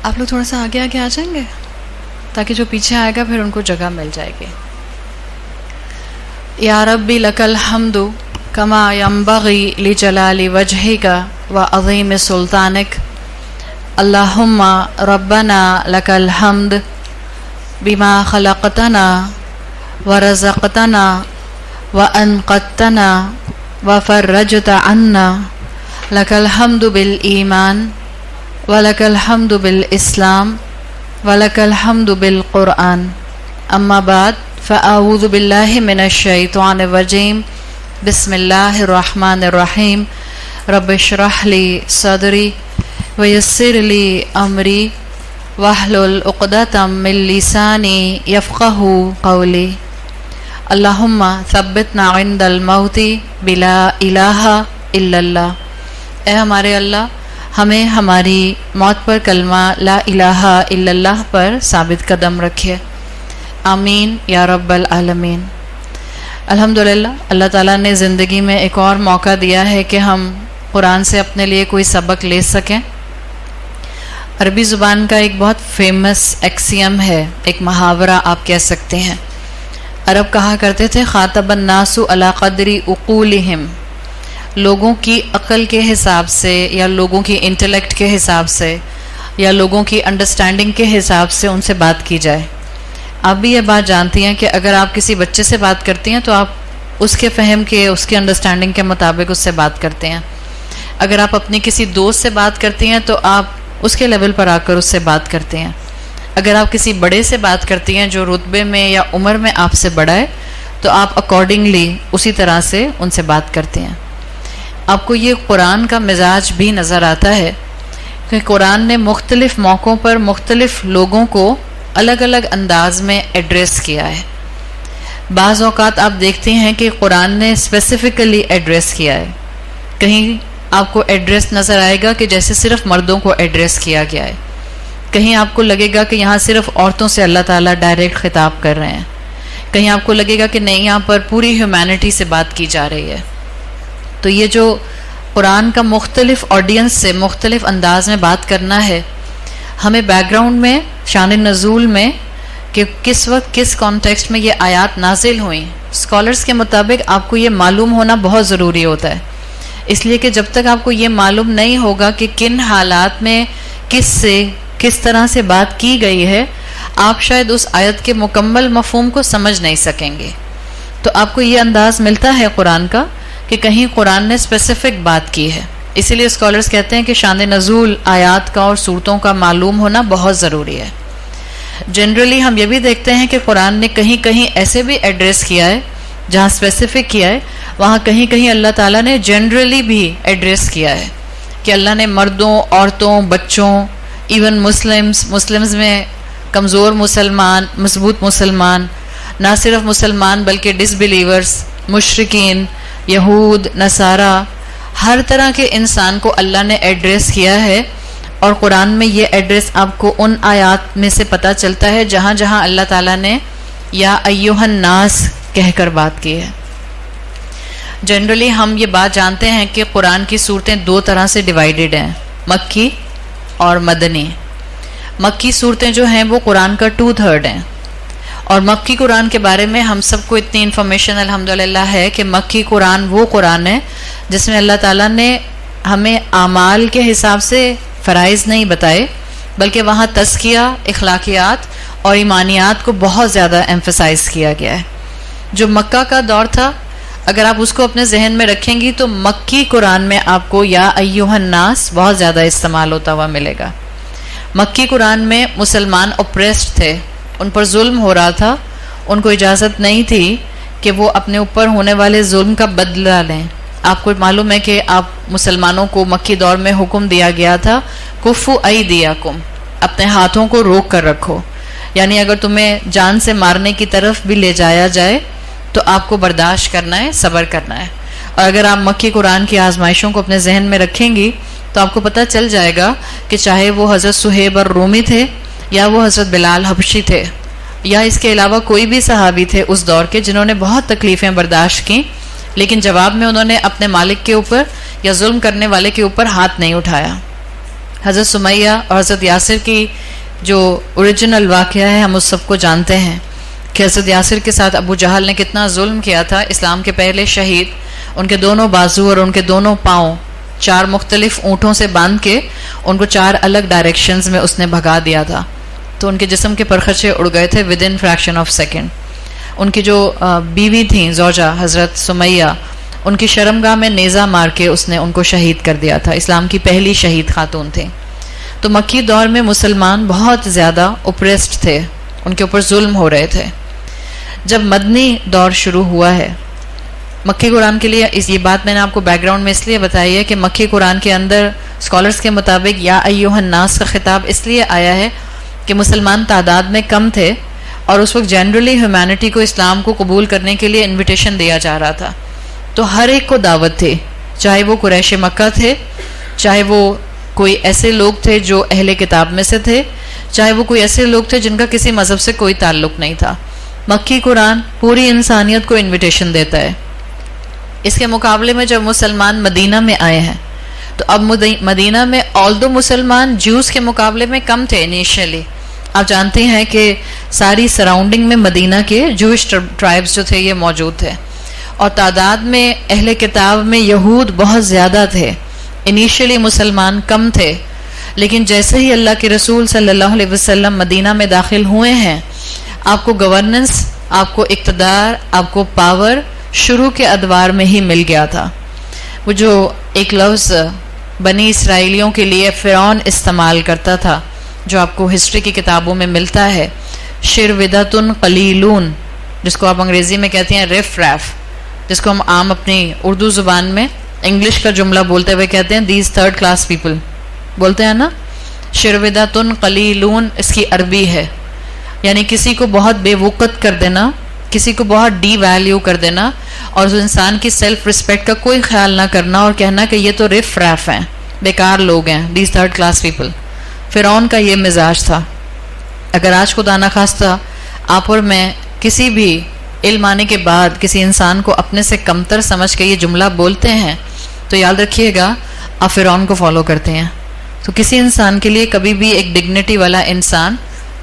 آپ لوگ تھوڑا سا آگے آگے آ جائیں گے تاکہ جو پیچھے آئے گا پھر ان کو جگہ مل جائے گی. یا ربی لک الحمد کما ینبغی لجلال وجہک وعظیم سلطانک. اللہم ربنا لک الحمد بما خلقتنا ورزقتنا وانقذتنا وفرجت عنا. لک الحمد بالایمان ولک الحمد بالاسلام ولک الحمد بالقرآن. اما بعد فاعوذ باللہ من الشیطان الرجیم. بسم اللہ الرحمن الرحیم. رب اشرح لی صدری ویسر لی امری واحلل عقدۃ من لسانی یفقہوا قولی. اللہم ثبتنا عند الموت بلا الہ الا اللہ. اے ہمارے اللہ ہمیں ہماری موت پر کلمہ لا الہ الا اللہ پر ثابت قدم رکھے. آمین یا رب العالمین. الحمدللہ اللہ تعالیٰ نے زندگی میں ایک اور موقع دیا ہے کہ ہم قرآن سے اپنے لیے کوئی سبق لے سکیں. عربی زبان کا ایک بہت فیمس ایکسیم ہے، ایک محاورہ آپ کہہ سکتے ہیں. عرب کہا کرتے تھے خاطب الناس علی قدر عقولہم. لوگوں کی عقل کے حساب سے یا لوگوں کی انٹلیکٹ کے حساب سے یا لوگوں کی انڈرسٹینڈنگ کے حساب سے ان سے بات کی جائے. آپ بھی یہ بات جانتی ہیں کہ اگر آپ کسی بچے سے بات کرتی ہیں تو آپ اس کے فہم کے، اس کی انڈرسٹینڈنگ کے مطابق اس سے بات کرتے ہیں. اگر آپ اپنی کسی دوست سے بات کرتی ہیں تو آپ اس کے لیول پر آ کر اس سے بات کرتے ہیں. اگر آپ کسی بڑے سے بات کرتی ہیں جو رتبے میں یا عمر میں آپ سے بڑا ہے تو آپ اکارڈنگلی اسی طرح سے ان سے بات کرتے ہیں. آپ کو یہ قرآن کا مزاج بھی نظر آتا ہے کہ قرآن نے مختلف موقعوں پر مختلف لوگوں کو الگ الگ انداز میں ایڈریس کیا ہے. بعض اوقات آپ دیکھتے ہیں کہ قرآن نے اسپیسیفکلی ایڈریس کیا ہے. کہیں آپ کو ایڈریس نظر آئے گا کہ جیسے صرف مردوں کو ایڈریس کیا گیا ہے. کہیں آپ کو لگے گا کہ یہاں صرف عورتوں سے اللہ تعالیٰ ڈائریکٹ خطاب کر رہے ہیں. کہیں آپ کو لگے گا کہ نہیں، یہاں پر پوری ہیومینٹی سے بات کی جا رہی ہے. تو یہ جو قرآن کا مختلف آڈینس سے مختلف انداز میں بات کرنا ہے، ہمیں بیک گراؤنڈ میں شان نزول میں کہ کس وقت کس کانٹیکسٹ میں یہ آیات نازل ہوئیں، اسکالرز کے مطابق آپ کو یہ معلوم ہونا بہت ضروری ہوتا ہے. اس لیے کہ جب تک آپ کو یہ معلوم نہیں ہوگا کہ کن حالات میں کس طرح سے بات کی گئی ہے، آپ شاید اس آیت کے مکمل مفہوم کو سمجھ نہیں سکیں گے. تو آپ کو یہ انداز ملتا ہے قرآن کا کہ کہیں قرآن نے اسپیسیفک بات کی ہے. اسی لیے اسکالرز کہتے ہیں کہ شان نزول آیات کا اور صورتوں کا معلوم ہونا بہت ضروری ہے. جنرلی ہم یہ بھی دیکھتے ہیں کہ قرآن نے کہیں کہیں ایسے بھی ایڈریس کیا ہے جہاں اسپیسیفک کیا ہے، وہاں کہیں کہیں اللہ تعالیٰ نے جنرلی بھی ایڈریس کیا ہے کہ اللہ نے مردوں، عورتوں، بچوں، ایون مسلمز میں کمزور مسلمان، مضبوط مسلمان، نہ صرف مسلمان بلکہ ڈس بلیورز، مشرکین، یہود، نصارہ، ہر طرح کے انسان کو اللہ نے ایڈریس کیا ہے. اور قرآن میں یہ ایڈریس آپ کو ان آیات میں سے پتہ چلتا ہے جہاں جہاں اللہ تعالیٰ نے یا ایھا الناس کہہ کر بات کی ہے. جنرلی ہم یہ بات جانتے ہیں کہ قرآن کی صورتیں دو طرح سے ڈیوائیڈڈ ہیں، مکی اور مدنی. مکی صورتیں جو ہیں وہ قرآن کا 2/3 ہیں. اور مکی قرآن کے بارے میں ہم سب کو اتنی انفارمیشن الحمدللہ ہے کہ مکی قرآن وہ قرآن ہے جس میں اللہ تعالیٰ نے ہمیں اعمال کے حساب سے فرائض نہیں بتائے، بلکہ وہاں تزکیہ، اخلاقیات اور ایمانیات کو بہت زیادہ ایمفسائز کیا گیا ہے. جو مکہ کا دور تھا، اگر آپ اس کو اپنے ذہن میں رکھیں گی تو مکی قرآن میں آپ کو یا ایھا الناس بہت زیادہ استعمال ہوتا ہوا ملے گا. مکی قرآن میں مسلمان اپریسڈ تھے، ان پر ظلم ہو رہا تھا، ان کو اجازت نہیں تھی کہ وہ اپنے اوپر ہونے والے ظلم کا بدلہ لیں. آپ کو معلوم ہے کہ آپ مسلمانوں کو مکی دور میں حکم دیا گیا تھا کفو ایدیکم، اپنے ہاتھوں کو روک کر رکھو. یعنی اگر تمہیں جان سے مارنے کی طرف بھی لے جایا جائے تو آپ کو برداشت کرنا ہے، صبر کرنا ہے. اور اگر آپ مکی قرآن کی آزمائشوں کو اپنے ذہن میں رکھیں گی تو آپ کو پتہ چل جائے گا کہ چاہے وہ حضرت صہیب الرومی تھے یا وہ حضرت بلال حبشی تھے یا اس کے علاوہ کوئی بھی صحابی تھے اس دور کے جنہوں نے بہت تکلیفیں برداشت کیں، لیکن جواب میں انہوں نے اپنے مالک کے اوپر یا ظلم کرنے والے کے اوپر ہاتھ نہیں اٹھایا. حضرت سمیہ اور حضرت یاسر کی جو اوریجنل واقعہ ہے ہم اس سب کو جانتے ہیں کہ حضرت یاسر کے ساتھ ابو جہل نے کتنا ظلم کیا تھا. اسلام کے پہلے شہید، ان کے دونوں بازو اور ان کے دونوں پاؤں 4 مختلف اونٹوں سے باندھ کے ان کو 4 الگ ڈائریکشنز میں اس نے بھگا دیا تھا. تو ان کے جسم کے پرخچے اڑ گئے تھے with in fraction of second. ان کی جو بیوی تھیں زوجہ حضرت سمیہ، ان کی شرمگاہ میں نیزہ مار کے اس نے ان کو شہید کر دیا تھا. اسلام کی پہلی شہید خاتون تھیں. تو مکی دور میں مسلمان بہت زیادہ اوپریسڈ تھے، ان کے اوپر ظلم ہو رہے تھے. جب مدنی دور شروع ہوا ہے، مکی قرآن کے لیے یہ بات میں نے آپ کو بیک گراؤنڈ میں اس لیے بتائی ہے کہ مکی قرآن کے اندر اسکالرس کے مطابق یا ایھا الناس کا خطاب اس لیے آیا ہے کہ مسلمان تعداد میں کم تھے اور اس وقت جنرلی ہیومینٹی کو اسلام کو قبول کرنے کے لیے انویٹیشن دیا جا رہا تھا. تو ہر ایک کو دعوت تھی، چاہے وہ قریش مکہ تھے، چاہے وہ کوئی ایسے لوگ تھے جو اہل کتاب میں سے تھے، چاہے وہ کوئی ایسے لوگ تھے جن کا کسی مذہب سے کوئی تعلق نہیں تھا. مکی قرآن پوری انسانیت کو انویٹیشن دیتا ہے. اس کے مقابلے میں جب مسلمان مدینہ میں آئے ہیں تو اب مدینہ میں آلدو مسلمان جوز کے مقابلے میں کم تھے انیشیلی. آپ جانتے ہیں کہ ساری سراؤنڈنگ میں مدینہ کے جوش ٹرائبز جو تھے یہ موجود تھے، اور تعداد میں اہل کتاب میں یہود بہت زیادہ تھے. انیشیلی مسلمان کم تھے، لیکن جیسے ہی اللہ کے رسول صلی اللہ علیہ وسلم مدینہ میں داخل ہوئے ہیں، آپ کو گورننس، آپ کو اقتدار، آپ کو پاور شروع کے ادوار میں ہی مل گیا تھا. وہ جو ایک لفظ بنی اسرائیلیوں کے لیے فرعون استعمال کرتا تھا، جو آپ کو ہسٹری کی کتابوں میں ملتا ہے، شرودۃ قلیلون، جس کو آپ انگریزی میں کہتے ہیں ریف ریف، جس کو ہم عام اپنی اردو زبان میں انگلش کا جملہ بولتے ہوئے کہتے ہیں دیز تھرڈ کلاس پیپل، بولتے ہیں نا. شرودۃ قلیلون اس کی عربی ہے، یعنی کسی کو بہت بے وقت کر دینا، کسی کو بہت ڈی ویلیو کر دینا، اور اس انسان کی سیلف رسپیکٹ کا کوئی خیال نہ کرنا اور کہنا کہ یہ تو رف ریف ہیں، بیکار لوگ ہیں، دیز تھرڈ کلاس پیپل. فرعون کا یہ مزاج تھا. اگر آج خدا نخواستہ آپ اور میں کسی بھی علم آنے کے بعد کسی انسان کو اپنے سے کمتر سمجھ کے یہ جملہ بولتے ہیں تو یاد رکھیے گا آپ فرعون کو فالو کرتے ہیں. تو کسی انسان کے لیے کبھی بھی ایک ڈگنیٹی والا انسان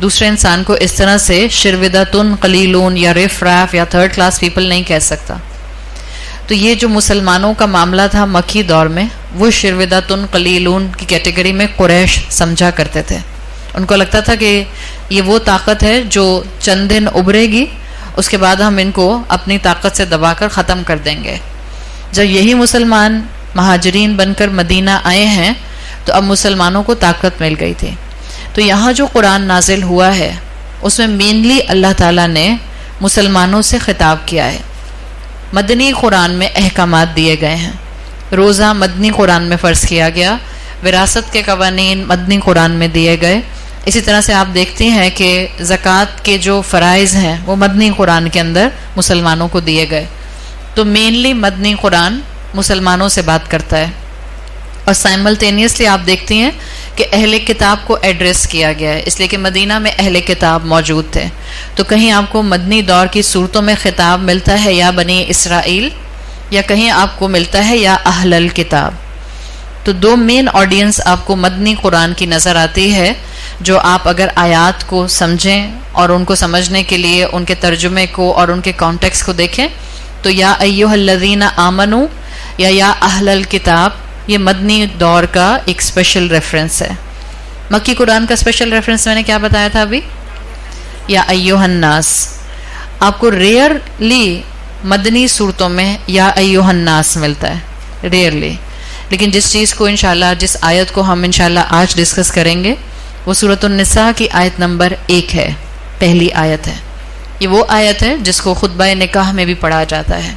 دوسرے انسان کو اس طرح سے شرودۃ قلیلون یا رف ریف یا تھرڈ کلاس پیپل نہیں کہہ سکتا. تو یہ جو مسلمانوں کا معاملہ تھا مکی دور میں، وہ شرودۃ قلیلون کی کیٹیگری میں قریش سمجھا کرتے تھے. ان کو لگتا تھا کہ یہ وہ طاقت ہے جو چند دن ابھرے گی، اس کے بعد ہم ان کو اپنی طاقت سے دبا کر ختم کر دیں گے. جب یہی مسلمان مہاجرین بن کر مدینہ آئے ہیں تو اب مسلمانوں کو طاقت مل گئی تھی. تو یہاں جو قرآن نازل ہوا ہے اس میں مینلی اللہ تعالیٰ نے مسلمانوں سے خطاب کیا ہے. مدنی قرآن میں احکامات دیے گئے ہیں. روزہ مدنی قرآن میں فرض کیا گیا، وراثت کے قوانین مدنی قرآن میں دیے گئے. اسی طرح سے آپ دیکھتے ہیں کہ زکوٰۃ کے جو فرائض ہیں وہ مدنی قرآن کے اندر مسلمانوں کو دیے گئے. تو مینلی مدنی قرآن مسلمانوں سے بات کرتا ہے، اور سائملٹینیسلی آپ دیکھتے ہیں کہ اہل کتاب کو ایڈریس کیا گیا ہے، اس لیے کہ مدینہ میں اہل کتاب موجود تھے. تو کہیں آپ کو مدنی دور کی صورتوں میں خطاب ملتا ہے یا بنی اسرائیل، یا کہیں آپ کو ملتا ہے یا اہل الکتاب. تو 2 مین آڈینس آپ کو مدنی قرآن کی نظر آتی ہے، جو آپ اگر آیات کو سمجھیں اور ان کو سمجھنے کے لیے ان کے ترجمے کو اور ان کے کانٹیکس کو دیکھیں تو یا ایھا الذین آمنوا یا اہل الکتاب یہ مدنی دور کا ایک اسپیشل ریفرنس ہے. مکی قرآن کا اسپیشل ریفرنس میں نے کیا بتایا تھا ابھی؟ یا ایھا الناس. آپ کو ریئرلی مدنی صورتوں میں یا ایھا الناس ملتا ہے، ریئرلی. لیکن جس چیز کو انشاءاللہ، جس آیت کو ہم انشاءاللہ آج ڈسکس کریں گے وہ سورۃ النساء کی آیت نمبر 1 ہے، پہلی آیت ہے. یہ وہ آیت ہے جس کو خطبہ نکاح میں بھی پڑھا جاتا ہے.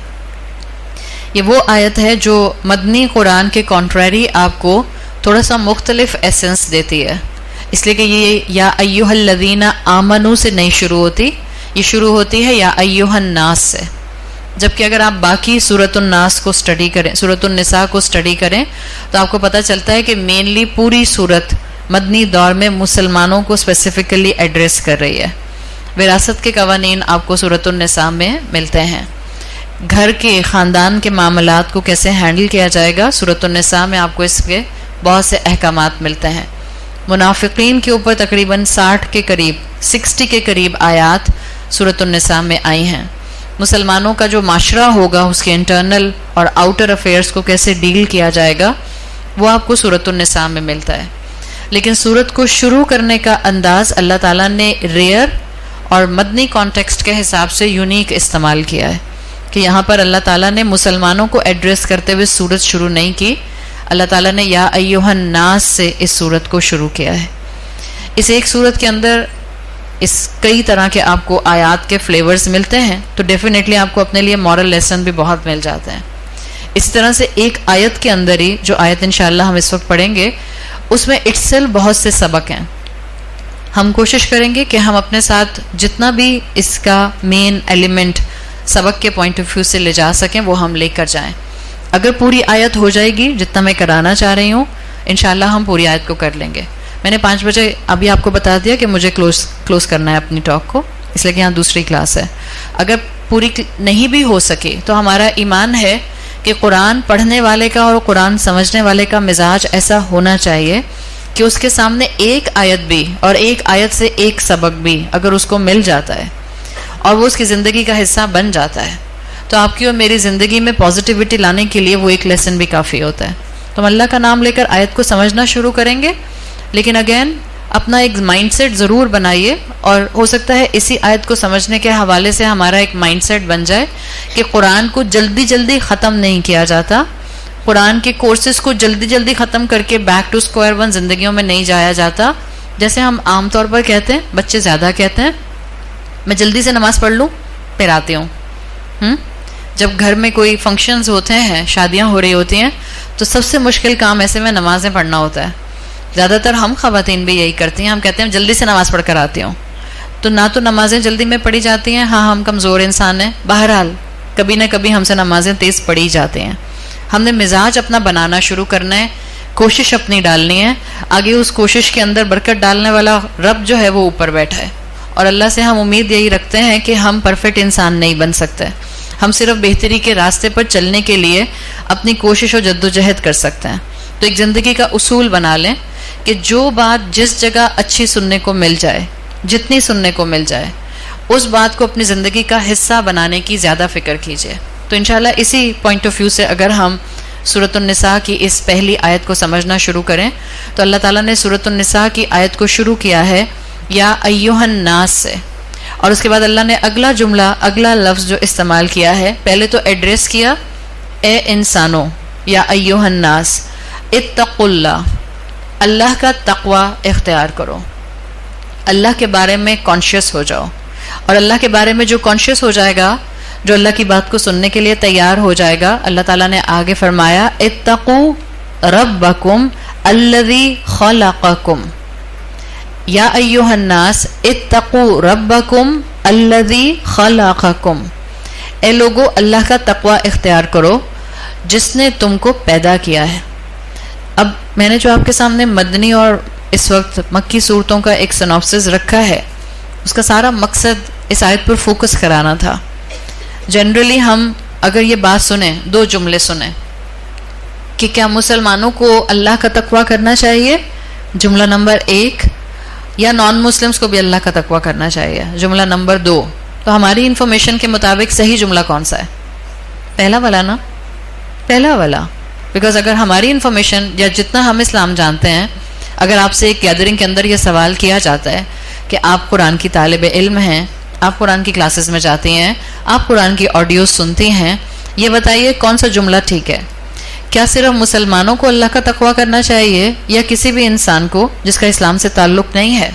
یہ وہ آیت ہے جو مدنی قرآن کے کانٹریری آپ کو تھوڑا سا مختلف ایسنس دیتی ہے، اس لیے کہ یہ یا ایھا الذین آمنوا سے نہیں شروع ہوتی، یہ شروع ہوتی ہے یا ایھا الناس سے. جبکہ اگر آپ باقی سورۃ الناس کو اسٹڈی کریں، سورۃ النساء کو اسٹڈی کریں تو آپ کو پتہ چلتا ہے کہ مینلی پوری سورت مدنی دور میں مسلمانوں کو اسپیسیفکلی ایڈریس کر رہی ہے. وراثت کے قوانین آپ کو سورۃ النساء میں ملتے ہیں. گھر کے خاندان کے معاملات کو کیسے ہینڈل کیا جائے گا، سورۃ النساء میں آپ کو اس کے بہت سے احکامات ملتے ہیں. منافقین کے اوپر تقریباً 60 کے قریب آیات سورۃ النساء میں آئی ہیں. مسلمانوں کا جو معاشرہ ہوگا، اس کے انٹرنل اور آؤٹر افیئرز کو کیسے ڈیل کیا جائے گا، وہ آپ کو سورۃ النساء میں ملتا ہے. لیکن سورت کو شروع کرنے کا انداز اللہ تعالیٰ نے ریئر اور مدنی کانٹیکسٹ کے حساب سے یونیک استعمال کیا ہے کہ یہاں پر اللہ تعالیٰ نے مسلمانوں کو ایڈریس کرتے ہوئے سورت شروع نہیں کی. اللہ تعالیٰ نے یا ایھا الناس سے اس سورت کو شروع کیا ہے. اس ایک سورت کے اندر اس کئی طرح کے آپ کو آیات کے فلیورز ملتے ہیں، تو ڈیفینیٹلی آپ کو اپنے لیے مورل لیسن بھی بہت مل جاتے ہیں. اس طرح سے ایک آیت کے اندر ہی، جو آیت انشاءاللہ ہم اس وقت پڑھیں گے، اس میں اٹسل بہت سے سبق ہیں. ہم کوشش کریں گے کہ ہم اپنے ساتھ جتنا بھی اس کا مین ایلیمنٹ سبق کے پوائنٹ آف ویو سے لے جا سکیں وہ ہم لے کر جائیں. اگر پوری آیت ہو جائے گی جتنا میں کرانا چاہ رہی ہوں، انشاءاللہ ہم پوری آیت کو کر لیں گے. میں نے 5 بجے ابھی آپ کو بتا دیا کہ مجھے کلوز کرنا ہے اپنی ٹاک کو، اس لیے کہ یہاں دوسری کلاس ہے. اگر پوری نہیں بھی ہو سکے تو ہمارا ایمان ہے کہ قرآن پڑھنے والے کا اور قرآن سمجھنے والے کا مزاج ایسا ہونا چاہیے کہ اس کے سامنے ایک آیت بھی اور ایک آیت سے ایک سبق بھی اگر اس کو مل جاتا ہے اور وہ اس کی زندگی کا حصہ بن جاتا ہے، تو آپ کی اور میری زندگی میں پازیٹیوٹی لانے کے لیے وہ ایک لیسن بھی کافی ہوتا ہے. تو ہم اللہ کا نام لے کر آیت کو سمجھنا شروع کریں گے، لیکن اگین اپنا ایک مائنڈ سیٹ ضرور بنائیے، اور ہو سکتا ہے اسی آیت کو سمجھنے کے حوالے سے ہمارا ایک مائنڈ سیٹ بن جائے کہ قرآن کو جلدی ختم نہیں کیا جاتا، قرآن کے کورسز کو جلدی ختم کر کے بیک ٹو اسکوائر ون زندگیوں میں نہیں جایا جاتا. جیسے ہم عام طور پر کہتے ہیں، بچے زیادہ کہتے ہیں میں جلدی سے نماز پڑھ لوں پھر آتی ہوں. جب گھر میں کوئی فنکشنز ہوتے ہیں، شادیاں ہو رہی ہوتی ہیں، تو سب سے مشکل کام ایسے میں نمازیں پڑھنا ہوتا ہے. زیادہ تر ہم خواتین بھی یہی کرتی ہیں، ہم کہتے ہیں جلدی سے نماز پڑھ کر آتی ہوں. تو نہ تو نمازیں جلدی میں پڑھی جاتی ہیں، ہاں ہم کمزور انسان ہیں، بہرحال کبھی نہ کبھی ہم سے نمازیں تیز پڑھی جاتی ہیں. ہم نے مزاج اپنا بنانا شروع کرنا ہے، کوشش اپنی ڈالنی ہے. آگے اس کوشش کے اندر برکت ڈالنے والا رب جو ہے وہ اوپر بیٹھا ہے، اور اللہ سے ہم امید یہی رکھتے ہیں کہ ہم پرفیکٹ انسان نہیں بن سکتے، ہم صرف بہتری کے راستے پر چلنے کے لیے اپنی کوشش و جدوجہد کر سکتے ہیں. تو ایک زندگی کا اصول بنا لیں کہ جو بات جس جگہ اچھی سننے کو مل جائے، جتنی سننے کو مل جائے، اس بات کو اپنی زندگی کا حصہ بنانے کی زیادہ فکر کیجیے. تو انشاءاللہ اسی پوائنٹ آف ویو سے اگر ہم سورۃ النساء کی اس پہلی آیت کو سمجھنا شروع کریں، تو اللہ تعالیٰ نے سورۃ النساء کی آیت کو شروع کیا ہے یا ایھا الناس سے، اور اس کے بعد اللہ نے اگلا جملہ، اگلا لفظ جو استعمال کیا ہے، پہلے تو ایڈریس کیا اے انسانوں، یا ایھا الناس اتقوا اللہ، اللہ کا تقوی اختیار کرو، اللہ کے بارے میں کانشیس ہو جاؤ. اور اللہ کے بارے میں جو کانشیس ہو جائے گا، جو اللہ کی بات کو سننے کے لیے تیار ہو جائے گا، اللہ تعالیٰ نے آگے فرمایا اتقوا ربکم الذی خلقکم، یا ایھا الناس اتقوا ربکم الذی خلقکم، اے لوگو اللہ کا تقوی اختیار کرو جس نے تم کو پیدا کیا ہے. اب میں نے جو آپ کے سامنے مدنی اور اس وقت مکی صورتوں کا ایک سنوپسس رکھا ہے، اس کا سارا مقصد اس آیت پر فوکس کرانا تھا. جنرلی ہم اگر یہ بات سنیں، 2 جملے سنیں کہ کیا مسلمانوں کو اللہ کا تقوی کرنا چاہیے، جملہ نمبر 1، یا نان مسلمز کو بھی اللہ کا تقوی کرنا چاہیے، جملہ نمبر 2. تو ہماری انفارمیشن کے مطابق صحیح جملہ کون سا ہے؟ پہلا والا نا، پہلا والا. بیکاز اگر ہماری انفارمیشن یا جتنا ہم اسلام جانتے ہیں، اگر آپ سے ایک گیدرنگ کے اندر یہ سوال کیا جاتا ہے کہ آپ قرآن کی طالب علم ہیں، آپ قرآن کی کلاسز میں جاتی ہیں، آپ قرآن کی آڈیوز سنتی ہیں، یہ بتائیے کون سا جملہ ٹھیک ہے؟ کیا صرف مسلمانوں کو اللہ کا تقوی کرنا چاہیے، یا کسی بھی انسان کو جس کا اسلام سے تعلق نہیں ہے،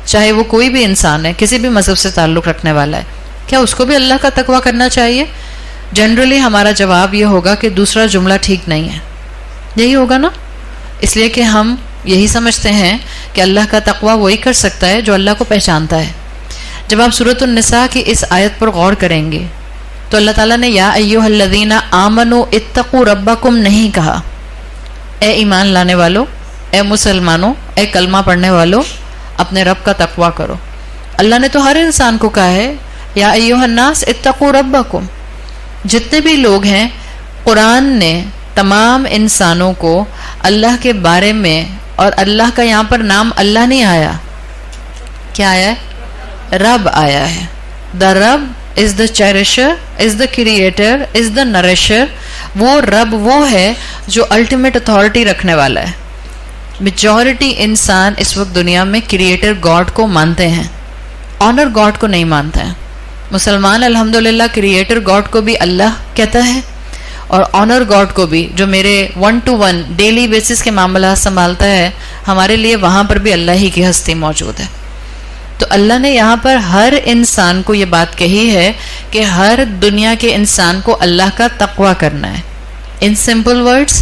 چاہے وہ کوئی بھی انسان ہے، کسی بھی مذہب سے تعلق رکھنے والا ہے، کیا اس کو بھی اللہ کا تقوی کرنا چاہیے؟ جنرلی ہمارا جواب یہ ہوگا کہ دوسرا جملہ ٹھیک نہیں ہے. یہی ہوگا نا، اس لیے کہ ہم یہی سمجھتے ہیں کہ اللہ کا تقوی وہی کر سکتا ہے جو اللہ کو پہچانتا ہے. جب آپ سورۃ النساء کی اس آیت پر غور کریں گے تو اللہ تعالیٰ نے یا ایھا الذین آمنوا اتقوا ربکم نہیں کہا اے ایمان لانے والو، اے مسلمانوں، اے کلمہ پڑھنے والو، اپنے رب کا تقوی کرو. اللہ نے تو ہر انسان کو کہا ہے یا ایھا الناس اتقوا ربکم. جتنے بھی لوگ ہیں، قرآن نے تمام انسانوں کو اللہ کے بارے میں، اور اللہ کا یہاں پر نام اللہ نہیں آیا، کیا آیا ہے؟ رب آیا ہے. دا رب از دا چیریشر، از دا کریٹر، از دا نریشر. وہ رب وہ ہے جو الٹیمیٹ اتھارٹی رکھنے والا ہے. میجورٹی انسان اس وقت دنیا میں کریٹر گاڈ کو مانتے ہیں، آنر گاڈ کو نہیں مانتے ہیں. مسلمان الحمدللہ کریٹر گاڈ کو بھی اللہ کہتا ہے، اور آنر گاڈ کو بھی، جو میرے 1 to 1 ڈیلی بیسس کے معاملات سنبھالتا ہے، ہمارے لیے وہاں پر بھی اللہ ہی کی ہستی موجود ہے. تو اللہ نے یہاں پر ہر انسان کو یہ بات کہی ہے کہ ہر دنیا کے انسان کو اللہ کا تقوی کرنا ہے. ان سمپل ورڈز،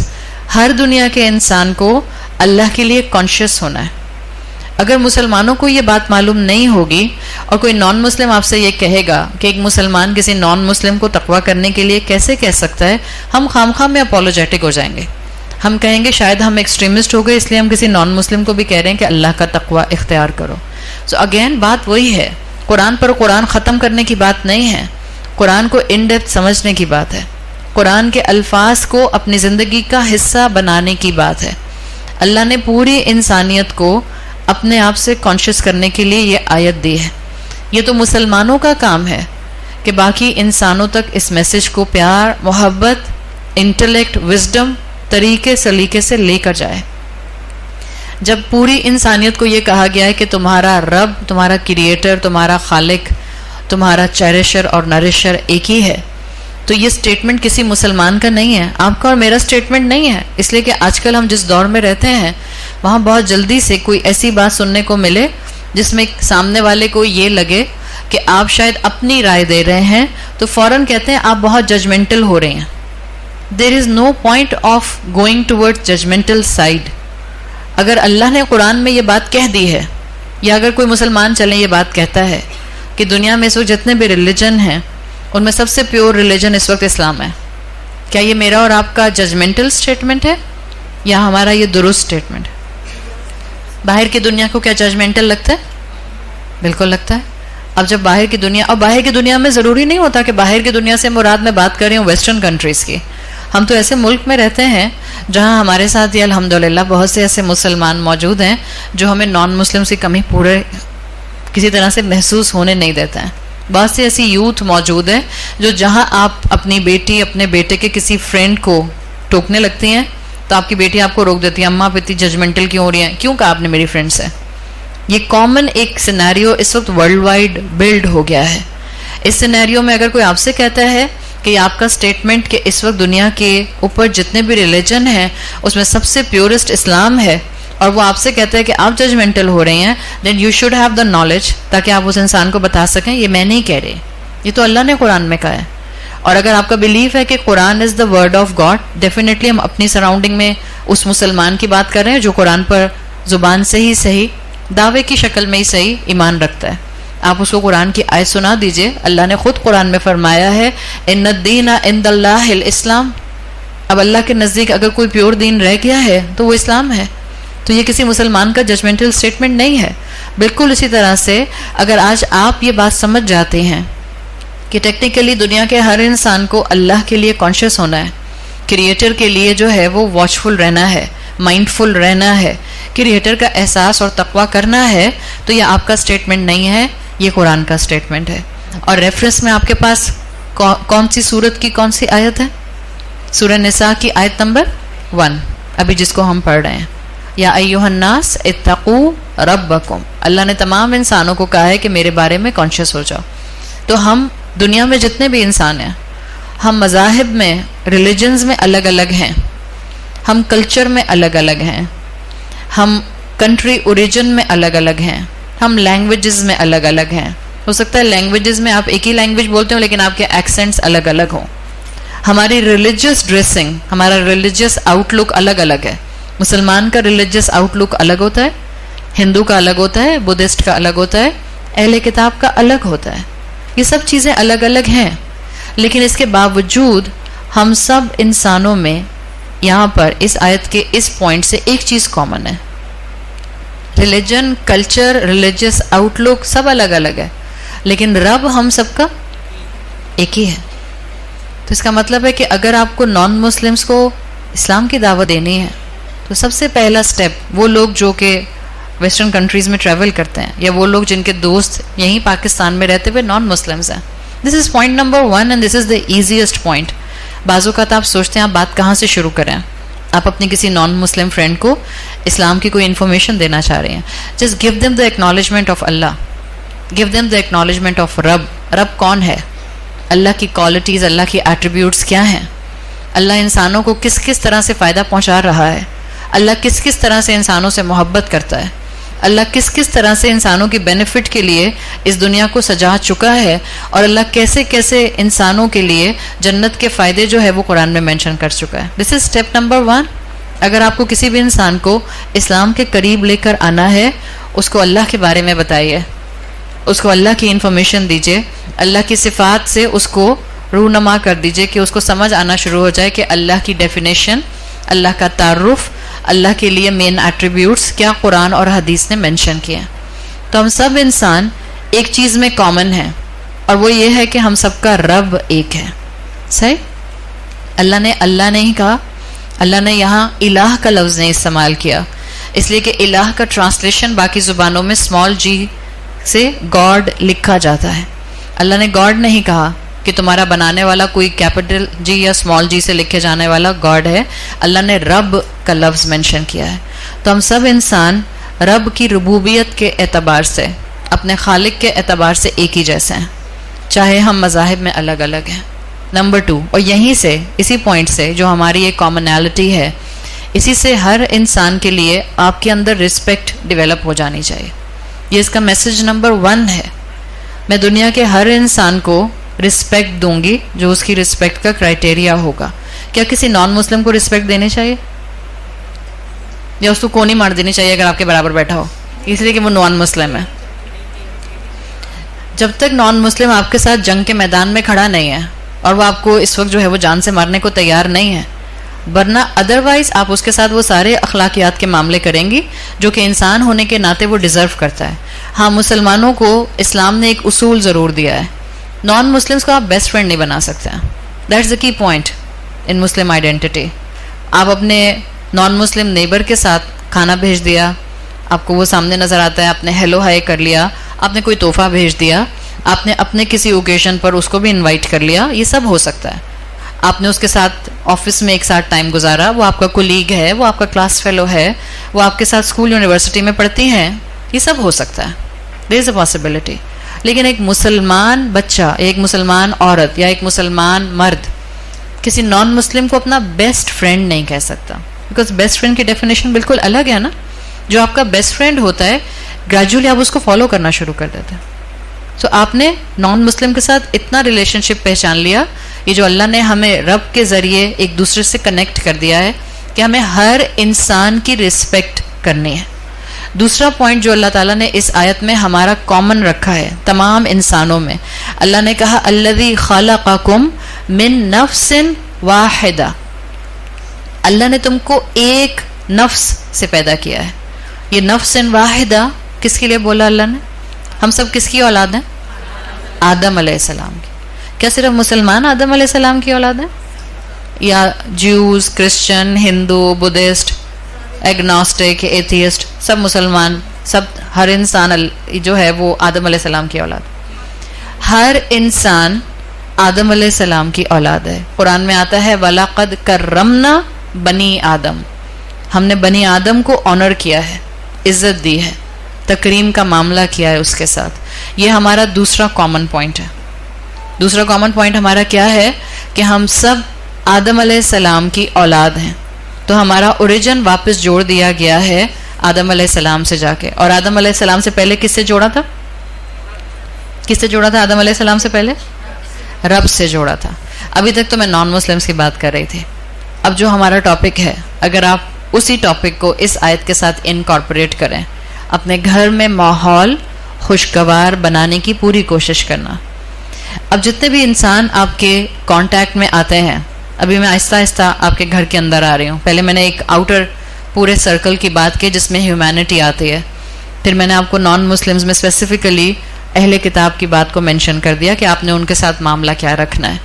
ہر دنیا کے انسان کو اللہ کے لیے کانشیس ہونا ہے. اگر مسلمانوں کو یہ بات معلوم نہیں ہوگی اور کوئی نان مسلم آپ سے یہ کہے گا کہ ایک مسلمان کسی نان مسلم کو تقوی کرنے کے لیے کیسے کہہ سکتا ہے، ہم خام خواہ میں اپولوجیٹک ہو جائیں گے. ہم کہیں گے شاید ہم ایکسٹریمسٹ ہو گئے، اس لیے ہم کسی نان مسلم کو بھی کہہ رہے ہیں کہ اللہ کا تقوی اختیار کرو. سو اگین بات وہی ہے، قرآن پر قرآن ختم کرنے کی بات نہیں ہے، قرآن کو ان ڈیپتھ سمجھنے کی بات ہے، قرآن کے الفاظ کو اپنی زندگی کا حصہ بنانے کی بات ہے. اللہ نے پوری انسانیت کو اپنے آپ سے کانشیس کرنے کے لیے یہ آیت دی ہے. یہ تو مسلمانوں کا کام ہے کہ باقی انسانوں تک اس میسج کو پیار، محبت، انٹلیکٹ، وزڈم، طریقے سلیقے سے لے کر جائے. جب پوری انسانیت کو یہ کہا گیا ہے کہ تمہارا رب، تمہارا کریٹر، تمہارا خالق، تمہارا چیریشر اور نریشر ایک ہی ہے، تو یہ سٹیٹمنٹ کسی مسلمان کا نہیں ہے، آپ کا اور میرا سٹیٹمنٹ نہیں ہے. اس لیے کہ آج کل ہم جس دور میں رہتے ہیں وہاں بہت جلدی سے کوئی ایسی بات سننے کو ملے جس میں سامنے والے کو یہ لگے کہ آپ شاید اپنی رائے دے رہے ہیں، تو فوراً کہتے ہیں آپ بہت ججمنٹل ہو رہے ہیں. There is no point of going toward judgmental side. اگر اللہ نے قرآن میں یہ بات کہہ دی ہے، یا اگر کوئی مسلمان چلیں یہ بات کہتا ہے کہ دنیا میں اس وقت جتنے بھی ریلیجن ہیں ان میں سب سے پیور ریلیجن اس وقت اسلام ہے، کیا یہ میرا اور آپ کا ججمنٹل سٹیٹمنٹ ہے یا ہمارا یہ درست سٹیٹمنٹ ہے؟ باہر کی دنیا کو کیا ججمنٹل لگتا ہے؟ بالکل لگتا ہے. اب جب باہر کی دنیا، اور باہر کی دنیا میں ضروری نہیں ہوتا کہ باہر کی دنیا سے مراد میں بات کر رہی ہوں ویسٹرن کنٹریز کی. ہم تو ایسے ملک میں رہتے ہیں جہاں ہمارے ساتھ یہ الحمدللہ بہت سے ایسے مسلمان موجود ہیں جو ہمیں نان مسلم کی کمی پورے کسی طرح سے محسوس ہونے نہیں دیتے ہیں. بہت سی ایسی یوتھ موجود ہے جو جہاں آپ اپنی بیٹی اپنے بیٹے کے کسی فرینڈ کو ٹوکنے لگتی ہیں تو آپ کی بیٹی آپ کو روک دیتی ہے، اماں آپ اتنی ججمنٹل کیوں ہو رہی ہیں، کیوں کہا آپ نے میری فرینڈ سے. یہ کامن ایک سینیریو اس وقت ورلڈ وائڈ بلڈ ہو گیا ہے. اس سینیریو میں اگر کوئی آپ سے کہتا ہے کہ یہ آپ کا سٹیٹمنٹ کہ اس وقت دنیا کے اوپر جتنے بھی ریلیجن ہیں اس میں سب سے پیورسٹ اسلام ہے، اور وہ آپ سے کہتا ہے کہ آپ ججمنٹل ہو رہے ہیں، then you should have the knowledge, تاکہ آپ اس انسان کو بتا سکیں یہ میں نہیں کہہ رہی، یہ تو اللہ نے قرآن میں کہا ہے. اور اگر آپ کا بلیف ہے کہ قرآن is the word of God, definitely ہم اپنی سراؤنڈنگ میں اس مسلمان کی بات کر رہے ہیں جو قرآن پر زبان سے ہی صحیح، دعوے کی شکل میں ہی صحیح ایمان رکھتا ہے. آپ اس کو قرآن کی آیت سنا دیجئے. اللہ نے خود قرآن میں فرمایا ہے ان الدین عند اللہ الاسلام. اب اللہ کے نزدیک اگر کوئی پیور دین رہ گیا ہے تو وہ اسلام ہے. تو یہ کسی مسلمان کا ججمنٹل سٹیٹمنٹ نہیں ہے. بالکل اسی طرح سے اگر آج آپ یہ بات سمجھ جاتے ہیں کہ ٹیکنیکلی دنیا کے ہر انسان کو اللہ کے لیے کانشیس ہونا ہے، کریٹر کے لیے جو ہے وہ واچفل رہنا ہے، مائنڈفل رہنا ہے، کریٹر کا احساس اور تقوی کرنا ہے، تو یہ آپ کا سٹیٹمنٹ نہیں ہے، یہ قرآن کا سٹیٹمنٹ ہے. اور ریفرنس میں آپ کے پاس کون سی سورت کی کون سی آیت ہے؟ سورہ نساء کی آیت نمبر 1 ابھی جس کو ہم پڑھ رہے ہیں. یا ایھا الناس اتقوا ربکم. اللہ نے تمام انسانوں کو کہا ہے کہ میرے بارے میں کانشیس ہو جاؤ. تو ہم دنیا میں جتنے بھی انسان ہیں، ہم مذاہب میں، ریلیجنز میں الگ الگ ہیں، ہم کلچر میں الگ الگ ہیں، ہم کنٹری اوریجن میں الگ الگ ہیں، ہم لینگویجز میں الگ الگ ہیں. ہو سکتا ہے لینگویجز میں آپ ایک ہی لینگویج بولتے ہو لیکن آپ کے ایکسنٹس الگ الگ ہوں. ہماری ریلیجیس ڈریسنگ، ہمارا ریلیجیس آؤٹ لک الگ الگ ہے. مسلمان کا ریلیجیس آؤٹ لک الگ ہوتا ہے، ہندو کا الگ ہوتا ہے، بدھسٹ کا الگ ہوتا ہے، اہل کتاب کا الگ ہوتا ہے. یہ سب چیزیں الگ الگ ہیں، لیکن اس کے باوجود ہم سب انسانوں میں یہاں پر اس آیت کے اس پوائنٹ سے ایک چیز کامن ہے. ریلیجن، کلچر، ریلیجیس آؤٹ لک سب الگ الگ ہے، لیکن رب ہم سب کا ایک ہی ہے. تو اس کا مطلب ہے کہ اگر آپ کو نان مسلمس کو اسلام کی دعوت دینی ہے تو سب سے پہلا سٹیپ وہ لوگ جو کہ ویسٹرن کنٹریز میں ٹریول کرتے ہیں یا وہ لوگ جن کے دوست یہیں پاکستان میں رہتے ہوئے نان مسلمز ہیں. This is point number 1 and this is the easiest point. بعض اوقات آپ سوچتے ہیں آپ بات کہاں سے شروع کریں. آپ اپنی کسی نان مسلم فرینڈ کو اسلام کی کوئی انفارمیشن دینا چاہ رہے ہیں. Just give them the acknowledgement of Allah, give them the acknowledgement of رب. رب کون ہے, اللہ کی کوالٹیز, اللہ کی ایٹریبیوٹس کیا ہیں, اللہ انسانوں کو کس کس طرح سے فائدہ پہنچا رہا ہے, اللہ کس کس طرح سے انسانوں سے محبت کرتا ہے, اللہ کس کس طرح سے انسانوں کی بینیفٹ کے لیے اس دنیا کو سجا چکا ہے, اور اللہ کیسے کیسے انسانوں کے لیے جنت کے فائدے جو ہے وہ قرآن میں مینشن کر چکا ہے. دس از اسٹیپ نمبر 1. اگر آپ کو کسی بھی انسان کو اسلام کے قریب لے کر آنا ہے, اس کو اللہ کے بارے میں بتائیے, اس کو اللہ کی انفارمیشن دیجیے, اللہ کی صفات سے اس کو رونما کر دیجیے کہ اس کو سمجھ آنا شروع ہو جائے کہ اللہ کی ڈیفینیشن, اللہ کا تعارف, اللہ کے لیے مین ایٹریبیوٹس کیا قرآن اور حدیث نے مینشن کیے ہیں. تو ہم سب انسان ایک چیز میں کامن ہیں, اور وہ یہ ہے کہ ہم سب کا رب ایک ہے. صحیح؟ اللہ نہیں کہا, اللہ نے یہاں الہ کا لفظ نہیں استعمال کیا, اس لیے کہ الہ کا ٹرانسلیشن باقی زبانوں میں اسمال جی سے گاڈ لکھا جاتا ہے. اللہ نے گاڈ نہیں کہا کہ تمہارا بنانے والا کوئی کیپٹل جی یا اسمال جی سے لکھے جانے والا گاڈ ہے. اللہ نے رب کا لفظ مینشن کیا ہے. تو ہم سب انسان رب کی ربوبیت کے اعتبار سے, اپنے خالق کے اعتبار سے ایک ہی جیسے ہیں, چاہے ہم مذاہب میں الگ الگ ہیں. نمبر 2, اور یہیں سے اسی پوائنٹ سے جو ہماری ایک کامنالٹی ہے, اسی سے ہر انسان کے لیے آپ کے اندر رسپیکٹ ڈیولپ ہو جانی چاہیے. یہ اس کا میسج نمبر 1 ہے. میں دنیا کے ہر انسان کو رسپیکٹ دوں گی جو اس کی رسپیکٹ کا کرائٹیریا ہوگا. کیا کسی نان مسلم کو رسپیکٹ دینی چاہیے, یا اس کو کونی مار دینی چاہیے اگر آپ کے برابر بیٹھا ہو, اس لیے کہ وہ نان مسلم ہے؟ جب تک نان مسلم آپ کے ساتھ جنگ کے میدان میں کھڑا نہیں ہے, اور وہ آپ کو اس وقت جو ہے وہ جان سے مارنے کو تیار نہیں ہے, ورنہ ادروائز آپ اس کے ساتھ وہ سارے اخلاقیات کے معاملے کریں گی جو کہ انسان ہونے کے ناطے وہ ڈیزرو کرتا ہے. ہاں, مسلمانوں کو اسلام نے ایک اصول ضرور دیا ہے, نان مسلمس کو آپ بیسٹ فرینڈ نہیں بنا سکتے ہیں. دیٹس دا کی پوائنٹ ان مسلم آئیڈینٹی. آپ اپنے نان مسلم نیبر کے ساتھ کھانا بھیج دیا, آپ کو وہ سامنے نظر آتا ہے, آپ نے ہیلو ہائی کر لیا, آپ نے کوئی تحفہ بھیج دیا, آپ نے اپنے کسی اوکیشن پر اس کو بھی انوائٹ کر لیا, یہ سب ہو سکتا ہے. آپ نے اس کے ساتھ آفس میں ایک ساتھ ٹائم گزارا, وہ آپ کا کولیگ ہے, وہ آپ کا کلاس فیلو ہے, وہ آپ کے ساتھ اسکول یونیورسٹی میں پڑھتی ہیں, یہ سب ہو سکتا ہے. دیر از اے پاسبلٹی. لیکن ایک مسلمان بچہ, ایک مسلمان عورت یا ایک مسلمان مرد کسی نان مسلم کو اپنا بیسٹ فرینڈ نہیں کہہ سکتا, بیکاز بیسٹ فرینڈ کی ڈیفینیشن بالکل الگ ہے نا. جو آپ کا بیسٹ فرینڈ ہوتا ہے گریجولی آپ اس کو فالو کرنا شروع کر دیتے ہیں. سو آپ نے نان مسلم کے ساتھ اتنا ریلیشن شپ پہچان لیا, یہ جو اللہ نے ہمیں رب کے ذریعے ایک دوسرے سے کنیکٹ کر دیا ہے کہ ہمیں ہر انسان کی رسپیکٹ کرنی ہے. دوسرا پوائنٹ جو اللہ تعالیٰ نے اس آیت میں ہمارا کامن رکھا ہے تمام انسانوں میں, اللہ نے کہا الذی خلقکم من نفس واحدہ, اللہ نے تم کو ایک نفس سے پیدا کیا ہے. یہ نفس واحدہ کس کے لیے بولا اللہ نے؟ ہم سب کس کی اولاد ہیں؟ آدم علیہ السلام کی. کیا صرف مسلمان آدم علیہ السلام کی اولاد ہیں, یا جیوز, کرسچن, ہندو, بدھسٹ, ایگنوسٹک, ایتھیسٹ, سب مسلمان, سب ہر انسان جو ہے وہ آدم علیہ السلام کی اولاد؟ ہر انسان آدم علیہ السلام کی اولاد ہے. قرآن میں آتا ہے وَلَقَدْ كَرَّمْنَا بنی آدم, ہم نے بنی آدم کو آنر کیا ہے, عزت دی ہے, تکریم کا معاملہ کیا ہے اس کے ساتھ. یہ ہمارا دوسرا کامن پوائنٹ ہے. دوسرا کامن پوائنٹ ہمارا کیا ہے کہ ہم سب آدم علیہ السلام کی اولاد ہیں. تو ہمارا اوریجن واپس جوڑ دیا گیا ہے آدم علیہ السلام سے جا کے. اور آدم علیہ السلام سے پہلے کس سے جوڑا تھا؟ کس سے جوڑا تھا آدم علیہ السلام سے پہلے؟ رب سے جوڑا تھا. ابھی تک تو میں نان مسلمس کی بات کر رہی تھی. اب جو ہمارا ٹاپک ہے, اگر آپ اسی ٹاپک کو اس آیت کے ساتھ انکارپوریٹ کریں, اپنے گھر میں ماحول خوشگوار بنانے کی پوری کوشش کرنا. اب جتنے بھی انسان آپ کے کانٹیکٹ میں آتے ہیں, ابھی میں آہستہ آہستہ آپ کے گھر کے اندر آ رہی ہوں. پہلے میں نے ایک آؤٹر پورے سرکل کی بات کی جس میں ہیومینٹی آتی ہے, پھر میں نے آپ کو نان مسلمز میں اسپیسیفکلی اہل کتاب کی بات کو مینشن کر دیا کہ آپ نے ان کے ساتھ معاملہ کیا رکھنا ہے.